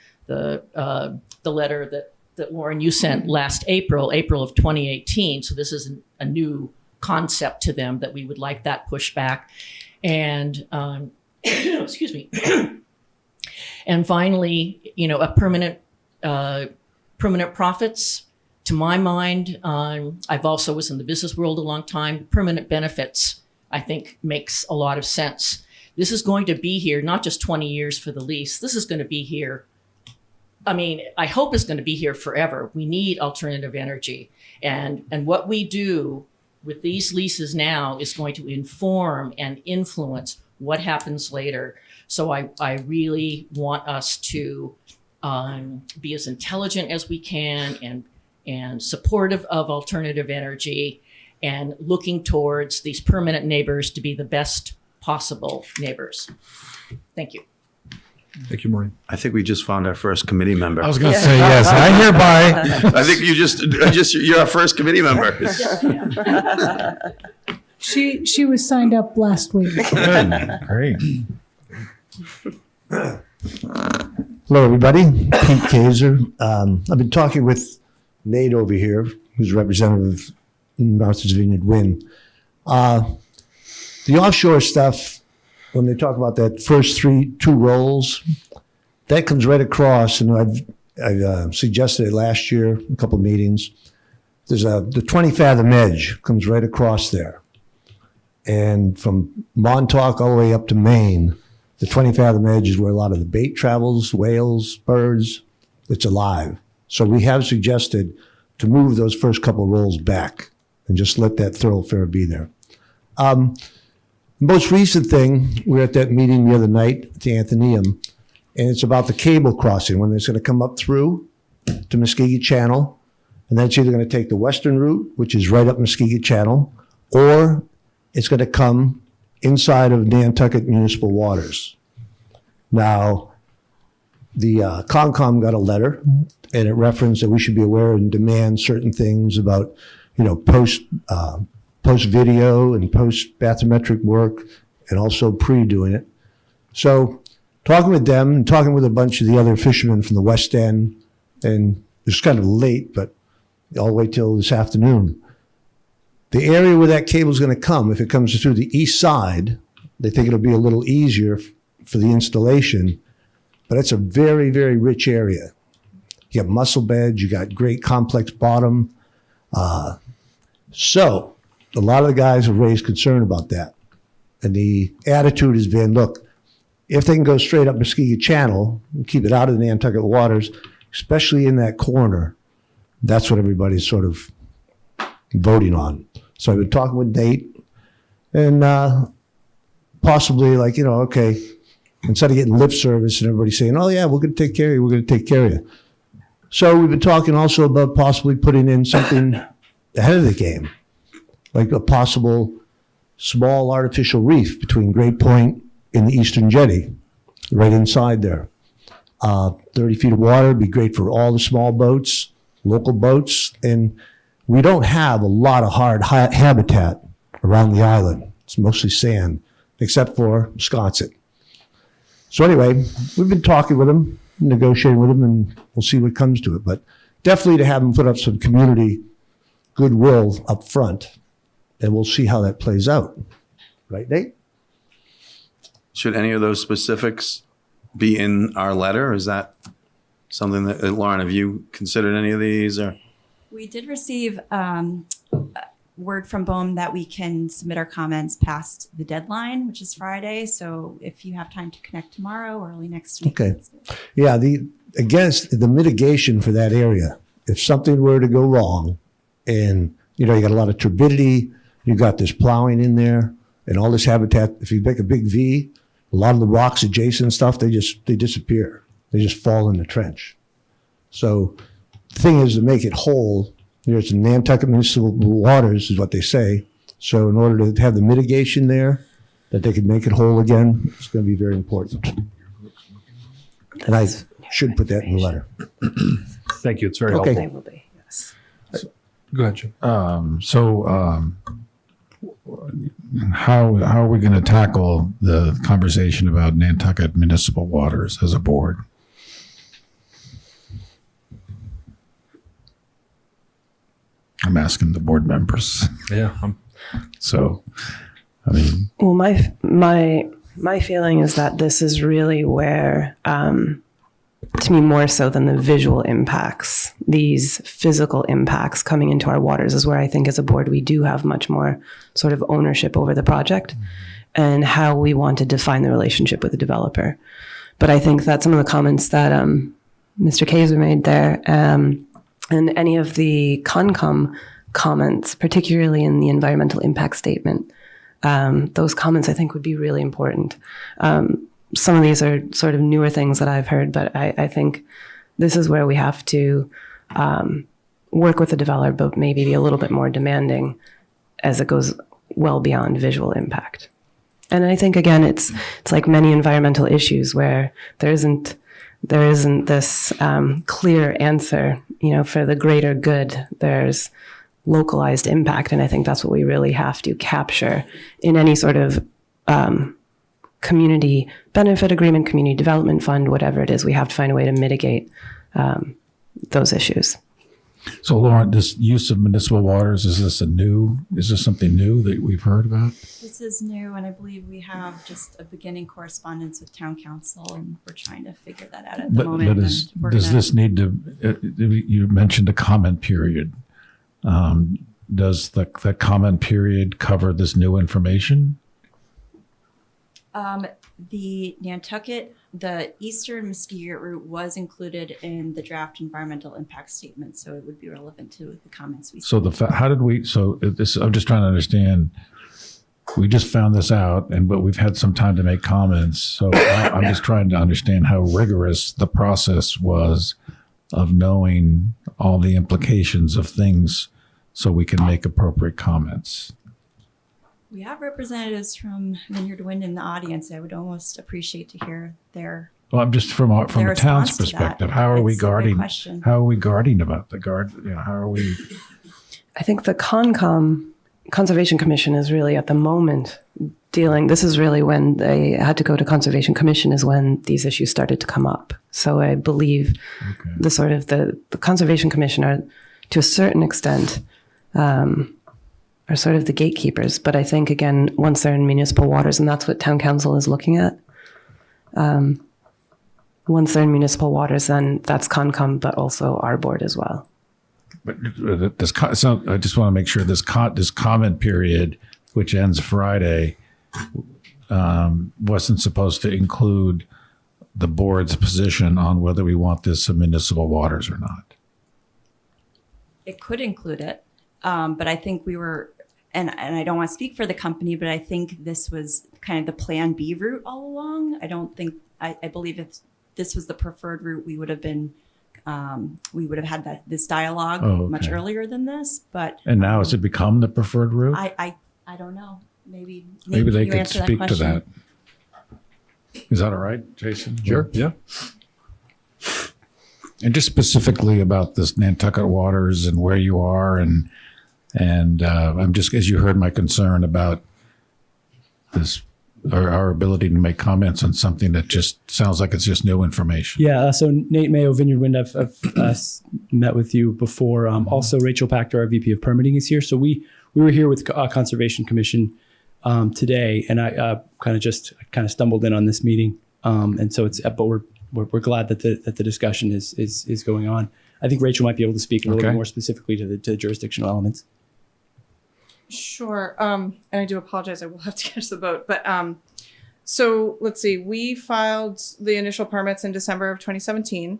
letter that Lauren, you sent last April of 2018. So this is a new concept to them that we would like that pushback. And excuse me. And finally, a permanent permanent profits. To my mind, I've also was in the business world a long time. Permanent benefits, I think, makes a lot of sense. This is going to be here, not just 20 years for the lease. This is going to be here. I mean, I hope it's going to be here forever. We need alternative energy. And what we do with these leases now is going to inform and influence what happens later. So I really want us to be as intelligent as we can and supportive of alternative energy and looking towards these permanent neighbors to be the best possible neighbors. Thank you. Thank you, Maureen. I think we just found our first committee member. I was going to say yes. I hereby. I think you're our first committee member. She was signed up last week. Good. Great. Hello, everybody. Pete Kaiser. I've been talking with Nate over here, who's a representative in Martha's Vineyard Wind. The offshore stuff, when they talk about that first two rolls, that comes right across, and I've suggested it last year, a couple of meetings. There's the 20 fathom edge comes right across there. And from Montauk all the way up to Maine, the 20 fathom edge is where a lot of the bait travels, whales, birds. It's alive. So we have suggested to move those first couple rolls back and just let that thoroughfare be there. Most recent thing, we were at that meeting the other night at the Athenaeum, and it's about the cable crossing, when it's going to come up through to Muskegon Channel, and then it's either going to take the western route, which is right up Muskegon Channel, or it's going to come inside of Nantucket municipal waters. Now, the Concom got a letter, and it referenced that we should be aware and demand certain things about, post video and post bathymetric work, and also pre-doing it. So, talking with them, and talking with a bunch of the other fishermen from the West End, and it's kind of late, but I'll wait till this afternoon. The area where that cable is going to come, if it comes through the east side, they think it'll be a little easier for the installation, but it's a very, very rich area. You got mussel beds, you got great complex bottom. So a lot of the guys have raised concern about that. And the attitude has been, look, if they can go straight up Muskegon Channel and keep it out of the Nantucket waters, especially in that corner, that's what everybody's sort of voting on. So I've been talking with Nate, and possibly okay, instead of getting lip service and everybody saying, oh yeah, we're going to take care of you, we're going to take care of you. So we've been talking also about possibly putting in something ahead of the game, like a possible small artificial reef between Great Point and the Eastern Jetty, right inside there. 30 feet of water would be great for all the small boats, local boats, and we don't have a lot of hard habitat around the island. It's mostly sand, except for Wisconsin. So anyway, we've been talking with them, negotiating with them, and we'll see what comes to it. But definitely to have them put up some community goodwill up front, and we'll see how that plays out. Right, Nate? Should any of those specifics be in our letter? Is that something that, Lauren, have you considered any of these? Or We did receive word from BOEM that we can submit our comments past the deadline, which is Friday. So if you have time to connect tomorrow or early next week. Okay. Yeah, against the mitigation for that area, if something were to go wrong and, you got a lot of turbidity, you got this plowing in there and all this habitat, if you make a big V, a lot of the rocks adjacent stuff, they disappear. They just fall in the trench. So the thing is to make it whole, it's Nantucket municipal waters is what they say. So in order to have the mitigation there, that they could make it whole again, it's going to be very important. And I should put that in the letter. Thank you. It's very Okay. helpful. They will be, yes. Go ahead, Jim. How are we going to tackle the conversation about Nantucket municipal waters as a board? I'm asking the board members. Yeah. Well, my feeling is that this is really where to me, more so than the visual impacts, these physical impacts coming into our waters is where I think as a board we do have much more sort of ownership over the project and how we want to define the relationship with the developer. But I think that some of the comments that Mr. Kaiser made there and any of the CONCOM comments, particularly in the environmental impact statement, those comments I think would be really important. Some of these are sort of newer things that I've heard, but I think this is where we have to work with the developer, but maybe be a little bit more demanding as it goes well beyond visual impact. And I think, again, it's like many environmental issues where there isn't this clear answer, for the greater good. There's localized impact, and I think that's what we really have to capture in any sort of community benefit agreement, community development fund, whatever it is. We have to find a way to mitigate those issues. So, Lauren, this use of municipal waters, is this something new that we've heard about? This is new, and I believe we have just a beginning correspondence with town council, and we're trying to figure that out at the moment. But does this need to, you mentioned a comment period. Does the comment period cover this new information? The Nantucket, the eastern Muskegon route was included in the draft environmental impact statement, so it would be relevant to the comments we. So I'm just trying to understand. We just found this out, but we've had some time to make comments. So I'm just trying to understand how rigorous the process was of knowing all the implications of things, so we can make appropriate comments. We have representatives from Vineyard Wind in the audience. I would almost appreciate to hear their. Well, I'm just from a town's perspective. How are we guarding? How are we guarding about the guard? How are we? I think the Conservation Commission is really at the moment dealing. This is really when they had to go to Conservation Commission is when these issues started to come up. So I believe the Conservation Commission are, to a certain extent, are sort of the gatekeepers. But I think, again, once they're in municipal waters, and that's what town council is looking at, once they're in municipal waters, then that's CONCOM, but also our board as well. But so I just want to make sure this comment period, which ends Friday, wasn't supposed to include the board's position on whether we want this in municipal waters or not. It could include it, but I think we were, and I don't want to speak for the company, but I think this was kind of the plan B route all along. I believe if this was the preferred route, we would have had this dialogue much earlier than this. But and now has it become the preferred route? I don't know. Maybe they you could answer speak that to question. that. Is that all right, Jason? Sure. Yeah. And just specifically about this Nantucket waters and where you are, and I'm just, as you heard, my concern about this, our ability to make comments on something that just sounds like it's just new information. Yeah. So Nate Mayo, Vineyard Wind, I've met with you before. Also, Rachel Pachter, our VP of Permitting, is here. So we were here with Conservation Commission today, and I kind of stumbled in on this meeting, and so but we're glad that the discussion is going on. I think Rachel might be able to speak a little bit more specifically to the jurisdictional elements. Sure. And I do apologize. I will have to catch the boat. But so let's see. We filed the initial permits in December of 2017.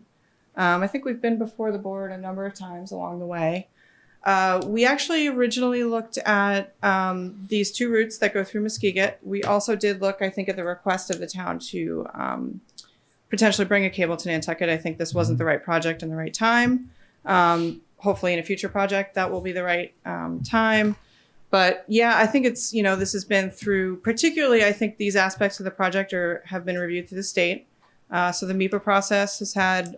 I think we've been before the board a number of times along the way. We actually originally looked at these two routes that go through Muskegon. We also did look, I think, at the request of the town to potentially bring a cable to Nantucket. I think this wasn't the right project and the right time. Hopefully in a future project, that will be the right time. But yeah, I think it's, this has been through, particularly, I think these aspects of the project have been reviewed through the state. So the MEPA process has had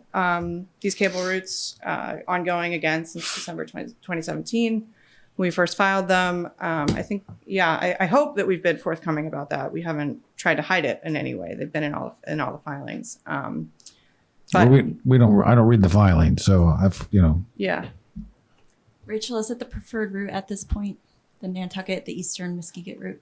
these cable routes ongoing again since December 2017 when we first filed them. I think, I hope that we've been forthcoming about that. We haven't tried to hide it in any way. They've been in all the filings. But we don't. I don't read the filing, so I've Yeah. Rachel, is it the preferred route at this point? The Nantucket, the eastern Muskegon route?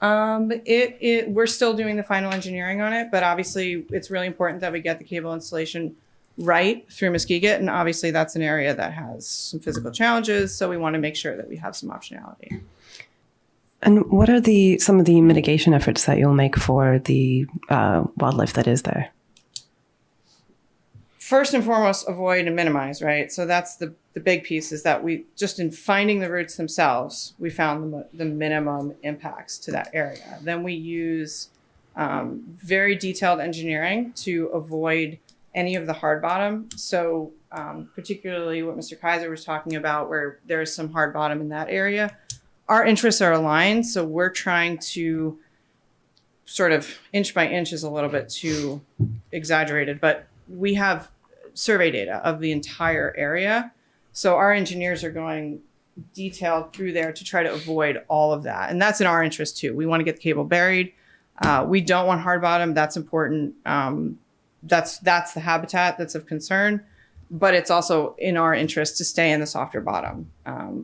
We're still doing the final engineering on it, but obviously it's really important that we get the cable installation right through Muskeget. And obviously that's an area that has some physical challenges. So we want to make sure that we have some optionality. And what are some of the mitigation efforts that you'll make for the wildlife that is there? First and foremost, avoid and minimize, right? So that's the big piece, is that we just, in finding the routes themselves, we found the minimum impacts to that area. Then we use very detailed engineering to avoid any of the hard bottom. So particularly what Mr. Kaiser was talking about, where there's some hard bottom in that area, our interests are aligned. So we're trying to sort of inch by inch is a little bit too exaggerated, but we have survey data of the entire area. So our engineers are going detailed through there to try to avoid all of that. And that's in our interest too. We want to get the cable buried. We don't want hard bottom. That's important. That's the habitat that's of concern, but it's also in our interest to stay in the softer bottom.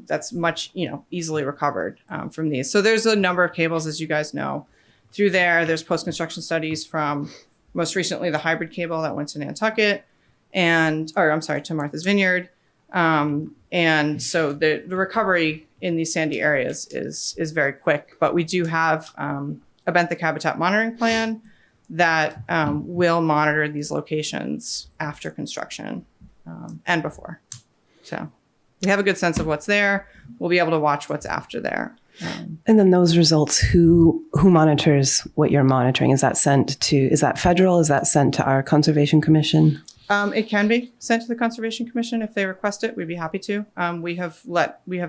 That's much, easily recovered from these. So there's a number of cables, as you guys know, through there. There's post-construction studies from most recently the hybrid cable that went to Nantucket to Martha's Vineyard. And so the recovery in these sandy areas is very quick, but we do have a benthic habitat monitoring plan that will monitor these locations after construction and before. So we have a good sense of what's there. We'll be able to watch what's after there. And then those results, who monitors what you're monitoring? Is that federal? Is that sent to our Conservation Commission? It can be sent to the Conservation Commission if they request it. We'd be happy to. We have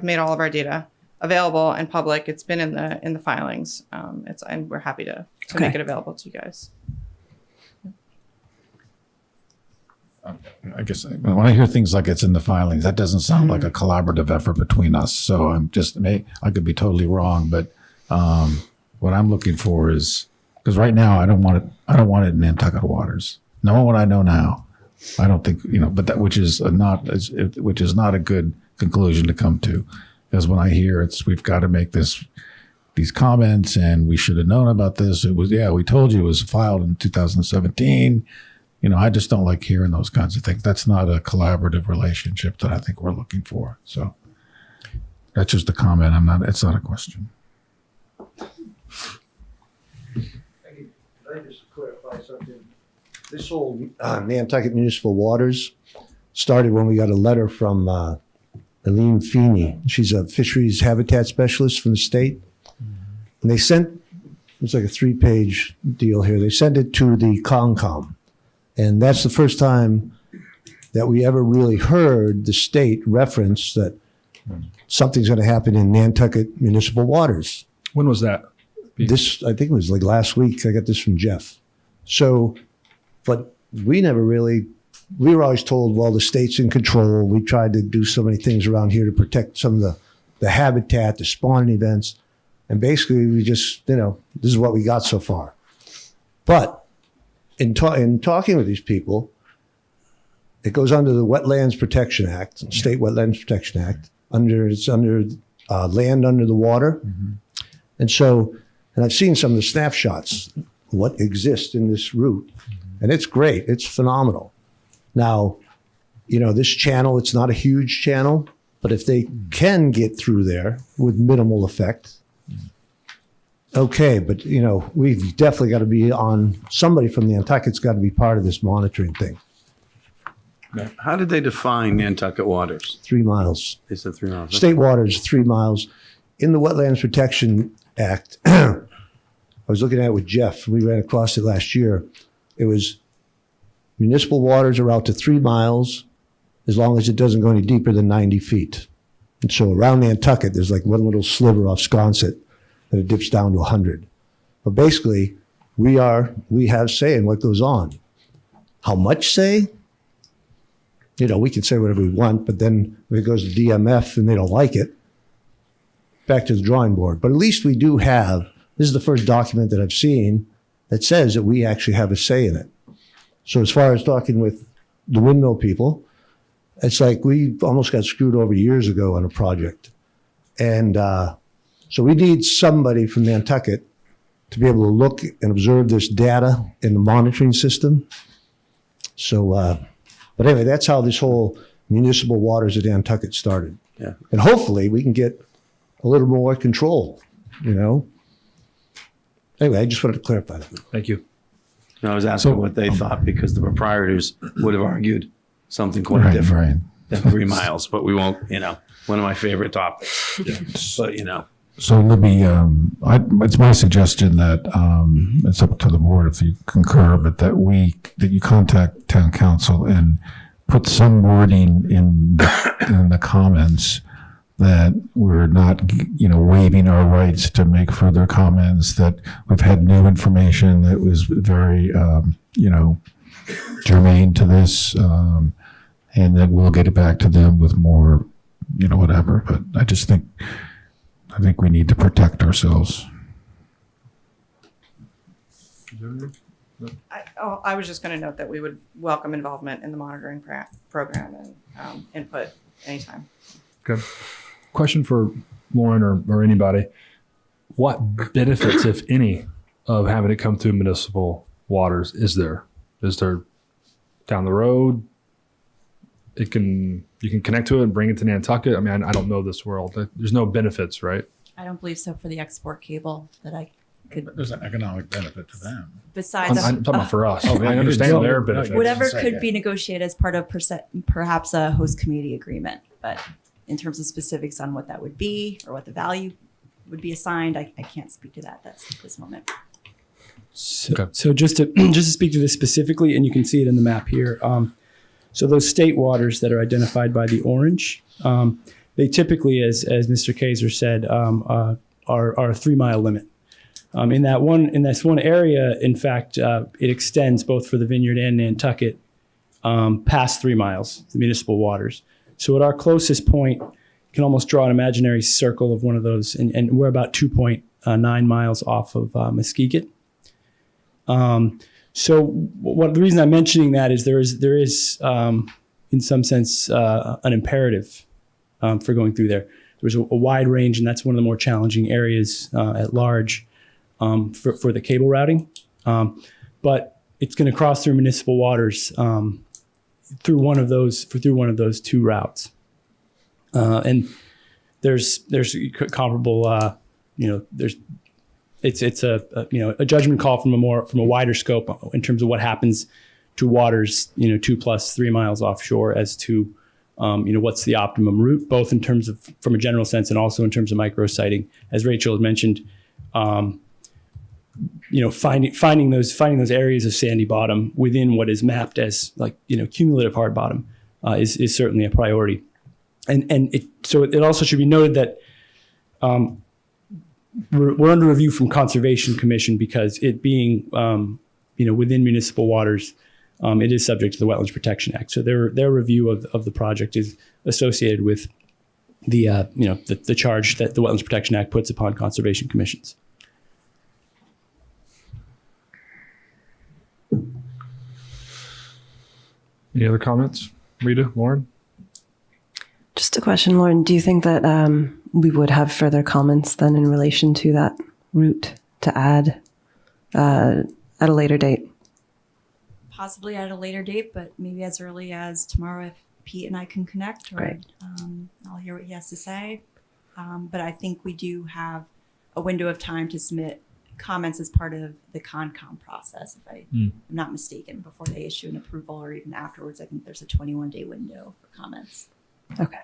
made all of our data available and public. It's been in the filings. And we're happy to make it available to you guys. I guess when I hear things like it's in the filings, that doesn't sound like a collaborative effort between us. So I could be totally wrong, but what I'm looking for is, because right now I don't want it in Nantucket waters. Knowing what I know now, I don't think, but that which is not a good conclusion to come to, because when I hear we've got to make these comments and we should have known about this. We told you it was filed in 2017. I just don't like hearing those kinds of things. That's not a collaborative relationship that I think we're looking for. So that's just a comment. It's not a question. Can I just clarify something? This whole Nantucket Municipal Waters started when we got a letter from Eileen Feeney. She's a fisheries habitat specialist from the state. And they sent, it's like a 3-page deal here. They sent it to the Concom. And that's the first time that we ever really heard the state reference that something's going to happen in Nantucket Municipal Waters. When was that? I think it was like last week. I got this from Jeff. So, but we were always told, well, the state's in control. We tried to do so many things around here to protect some of the habitat, the spawning events. And basically we just, this is what we got so far. But in talking with these people, it goes under the Wetlands Protection Act, State Wetlands Protection Act. It's under land under the water. Mm-hmm. And I've seen some of the snapshots, what exists in this route. Mm-hmm. And it's great. It's phenomenal. Now, this channel, it's not a huge channel, but if they can get through there with minimal effect, okay, but we've definitely got to be on, somebody from Nantucket's got to be part of this monitoring thing. How did they define Nantucket waters? 3 miles. They said 3 miles. State waters, 3 miles. In the Wetlands Protection Act, I was looking at it with Jeff. We ran across it last year. It was municipal waters are out to 3 miles as long as it doesn't go any deeper than 90 feet. And so around Nantucket, there's like one little sliver off Sconset that it dips down to 100. But basically, we have say in what goes on. How much say? We can say whatever we want, but then if it goes to DMF and they don't like it, back to the drawing board. But at least we do have, this is the first document that I've seen that says that we actually have a say in it. So as far as talking with the windmill people, it's like we almost got screwed over years ago on a project. And so we need somebody from Nantucket to be able to look and observe this data in the monitoring system. So, but anyway, that's how this whole municipal waters at Nantucket started. Yeah. And hopefully we can get a little more control, you know? Anyway, I just wanted to clarify that. Thank you. I was asking what they thought because the proprietors would have argued something quite different than 3 miles, but we won't, one of my favorite topics. But, So Libby, it's my suggestion that it's up to the board if you concur, but that you contact town council and put some wording in the comments that we're not, waiving our rights to make further comments, that we've had new information that was very, germane to this, and that we'll get it back to them with more, whatever. But I think we need to protect ourselves. I was just going to note that we would welcome involvement in the monitoring program and input anytime. Okay. Question for Lauren or anybody. What benefits, if any, of having it come through municipal waters is there? Is there down the road? You can connect to it and bring it to Nantucket. I mean, I don't know this world. There's no benefits, right? I don't believe so for the export cable that I could. There's an economic benefit to them. Besides, I'm talking about for us. I understand their benefits. Whatever could be negotiated as part of perhaps a host community agreement, but in terms of specifics on what that would be or what the value would be assigned, I can't speak to that. That's at this moment. So just to speak to this specifically, and you can see it in the map here. So those state waters that are identified by the orange, they typically, as Mr. Kaiser said, are a 3 mile limit. In this one area, in fact, it extends both for the Vineyard and Nantucket past 3 miles, the municipal waters. So at our closest point, you can almost draw an imaginary circle of one of those, and we're about 2.9 miles off of Muskeget. So the reason I'm mentioning that is there is in some sense an imperative for going through there. There's a wide range, and that's one of the more challenging areas at large for the cable routing. But it's going to cross through municipal waters through one of those 2 routes, and there's comparable. It's a judgment call from a wider scope in terms of what happens to waters 2 plus 3 miles offshore as to what's the optimum route, both in terms of from a general sense and also in terms of micro-siting. As Rachel had mentioned, finding those areas of sandy bottom within what is mapped as cumulative hard bottom is certainly a priority. And it also should be noted that we're under review from Conservation Commission because it being within municipal waters, it is subject to the Wetlands Protection Act. So their review of the project is associated with the charge that the Wetlands Protection Act puts upon conservation commissions. Any other comments? Rita, Lauren? Just a question, Lauren. Do you think that we would have further comments then in relation to that route to add at a later date? Possibly at a later date, but maybe as early as tomorrow if Pete and I can connect. Or, I'll hear what he has to say. But I think we do have a window of time to submit comments as part of the CONCOM process, if I'm not mistaken, before they issue an approval or even afterwards. I think there's a 21-day window for comments. Okay.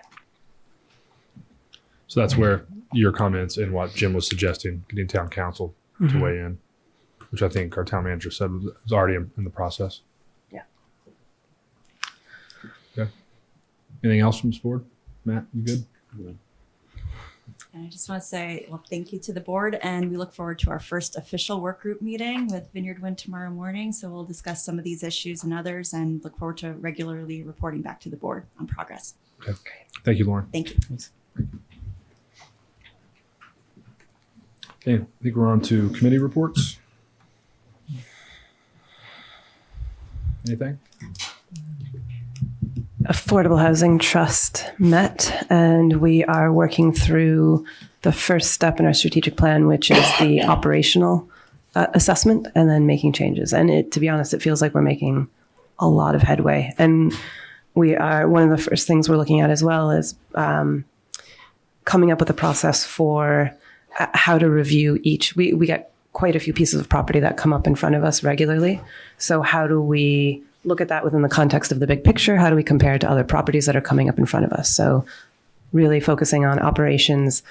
So that's where your comments and what Jim was suggesting, getting town council to weigh in, which I think our town manager said was already in the process. Yeah. Okay. Anything else from this board? Matt, you good? And I just want to say, thank you to the board, and we look forward to our first official work group meeting with Vineyard Wind tomorrow morning. So we'll discuss some of these issues and others, and look forward to regularly reporting back to the board on progress. Okay. Thank you, Lauren. Thank you. Thanks. Okay, I think we're on to committee reports. Anything? Affordable Housing Trust met, and we are working through the first step in our strategic plan, which is the operational assessment and then making changes. And to be honest, it feels like we're making a lot of headway. And one of the first things we're looking at as well is coming up with a process for how to review each. We get quite a few pieces of property that come up in front of us regularly. So how do we look at that within the context of the big picture? How do we compare it to other properties that are coming up in front of us? So really focusing on operations,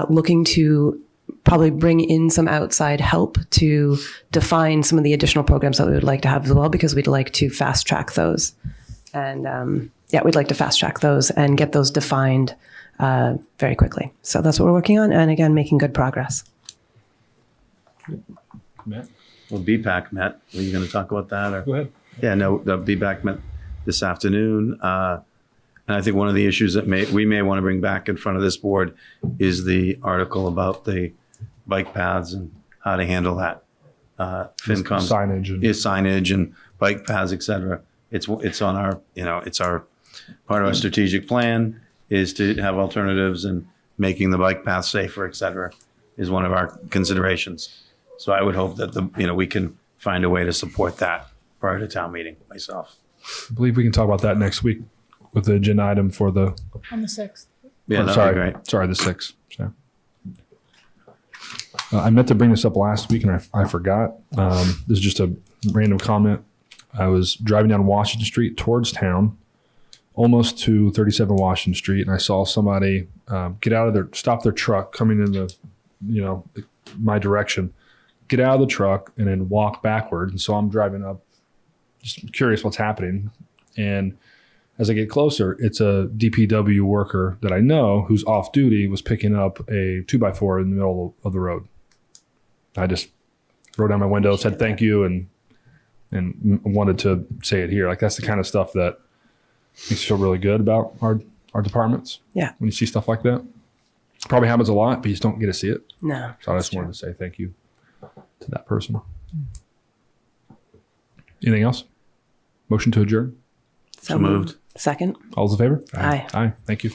looking to probably bring in some outside help to define some of the additional programs that we would like to have as well, because we'd like to fast track those. And we'd like to fast track those and get those defined very quickly. So that's what we're working on. And again, making good progress. Matt? Well, BPAC met. Are you going to talk about that? Or? Go ahead. Yeah, no, the BPAC met this afternoon. And I think one of the issues that we may want to bring back in front of this board is the article about the bike paths and how to handle that. FinCom signage and bike paths, et cetera. It's on our, it's our part of our strategic plan is to have alternatives, and making the bike path safer, et cetera, is one of our considerations. So I would hope that we can find a way to support that prior to town meeting myself. I believe we can talk about that next week with the agenda item for the. On the 6th. Yeah, that'd sorry, be great. Sorry, the 6th. So. I meant to bring this up last week and I forgot. This is just a random comment. I was driving down Washington Street towards town, almost to 37 Washington Street, and I saw somebody stop their truck coming in my direction, get out of the truck and then walk backward. And so I'm driving up, just curious what's happening. And as I get closer, it's a DPW worker that I know who's off duty, was picking up a 2x4 in the middle of the road. I just rolled down my window, said thank you, and wanted to say it here. Like, that's the kind of stuff that makes you feel really good about our departments. Yeah. When you see stuff like that. Probably happens a lot, but you just don't get to see it. No. So I just wanted to say thank you to that person. Anything else? Motion to adjourn? So moved. Second. All those in favor? Aye. Aye. Thank you.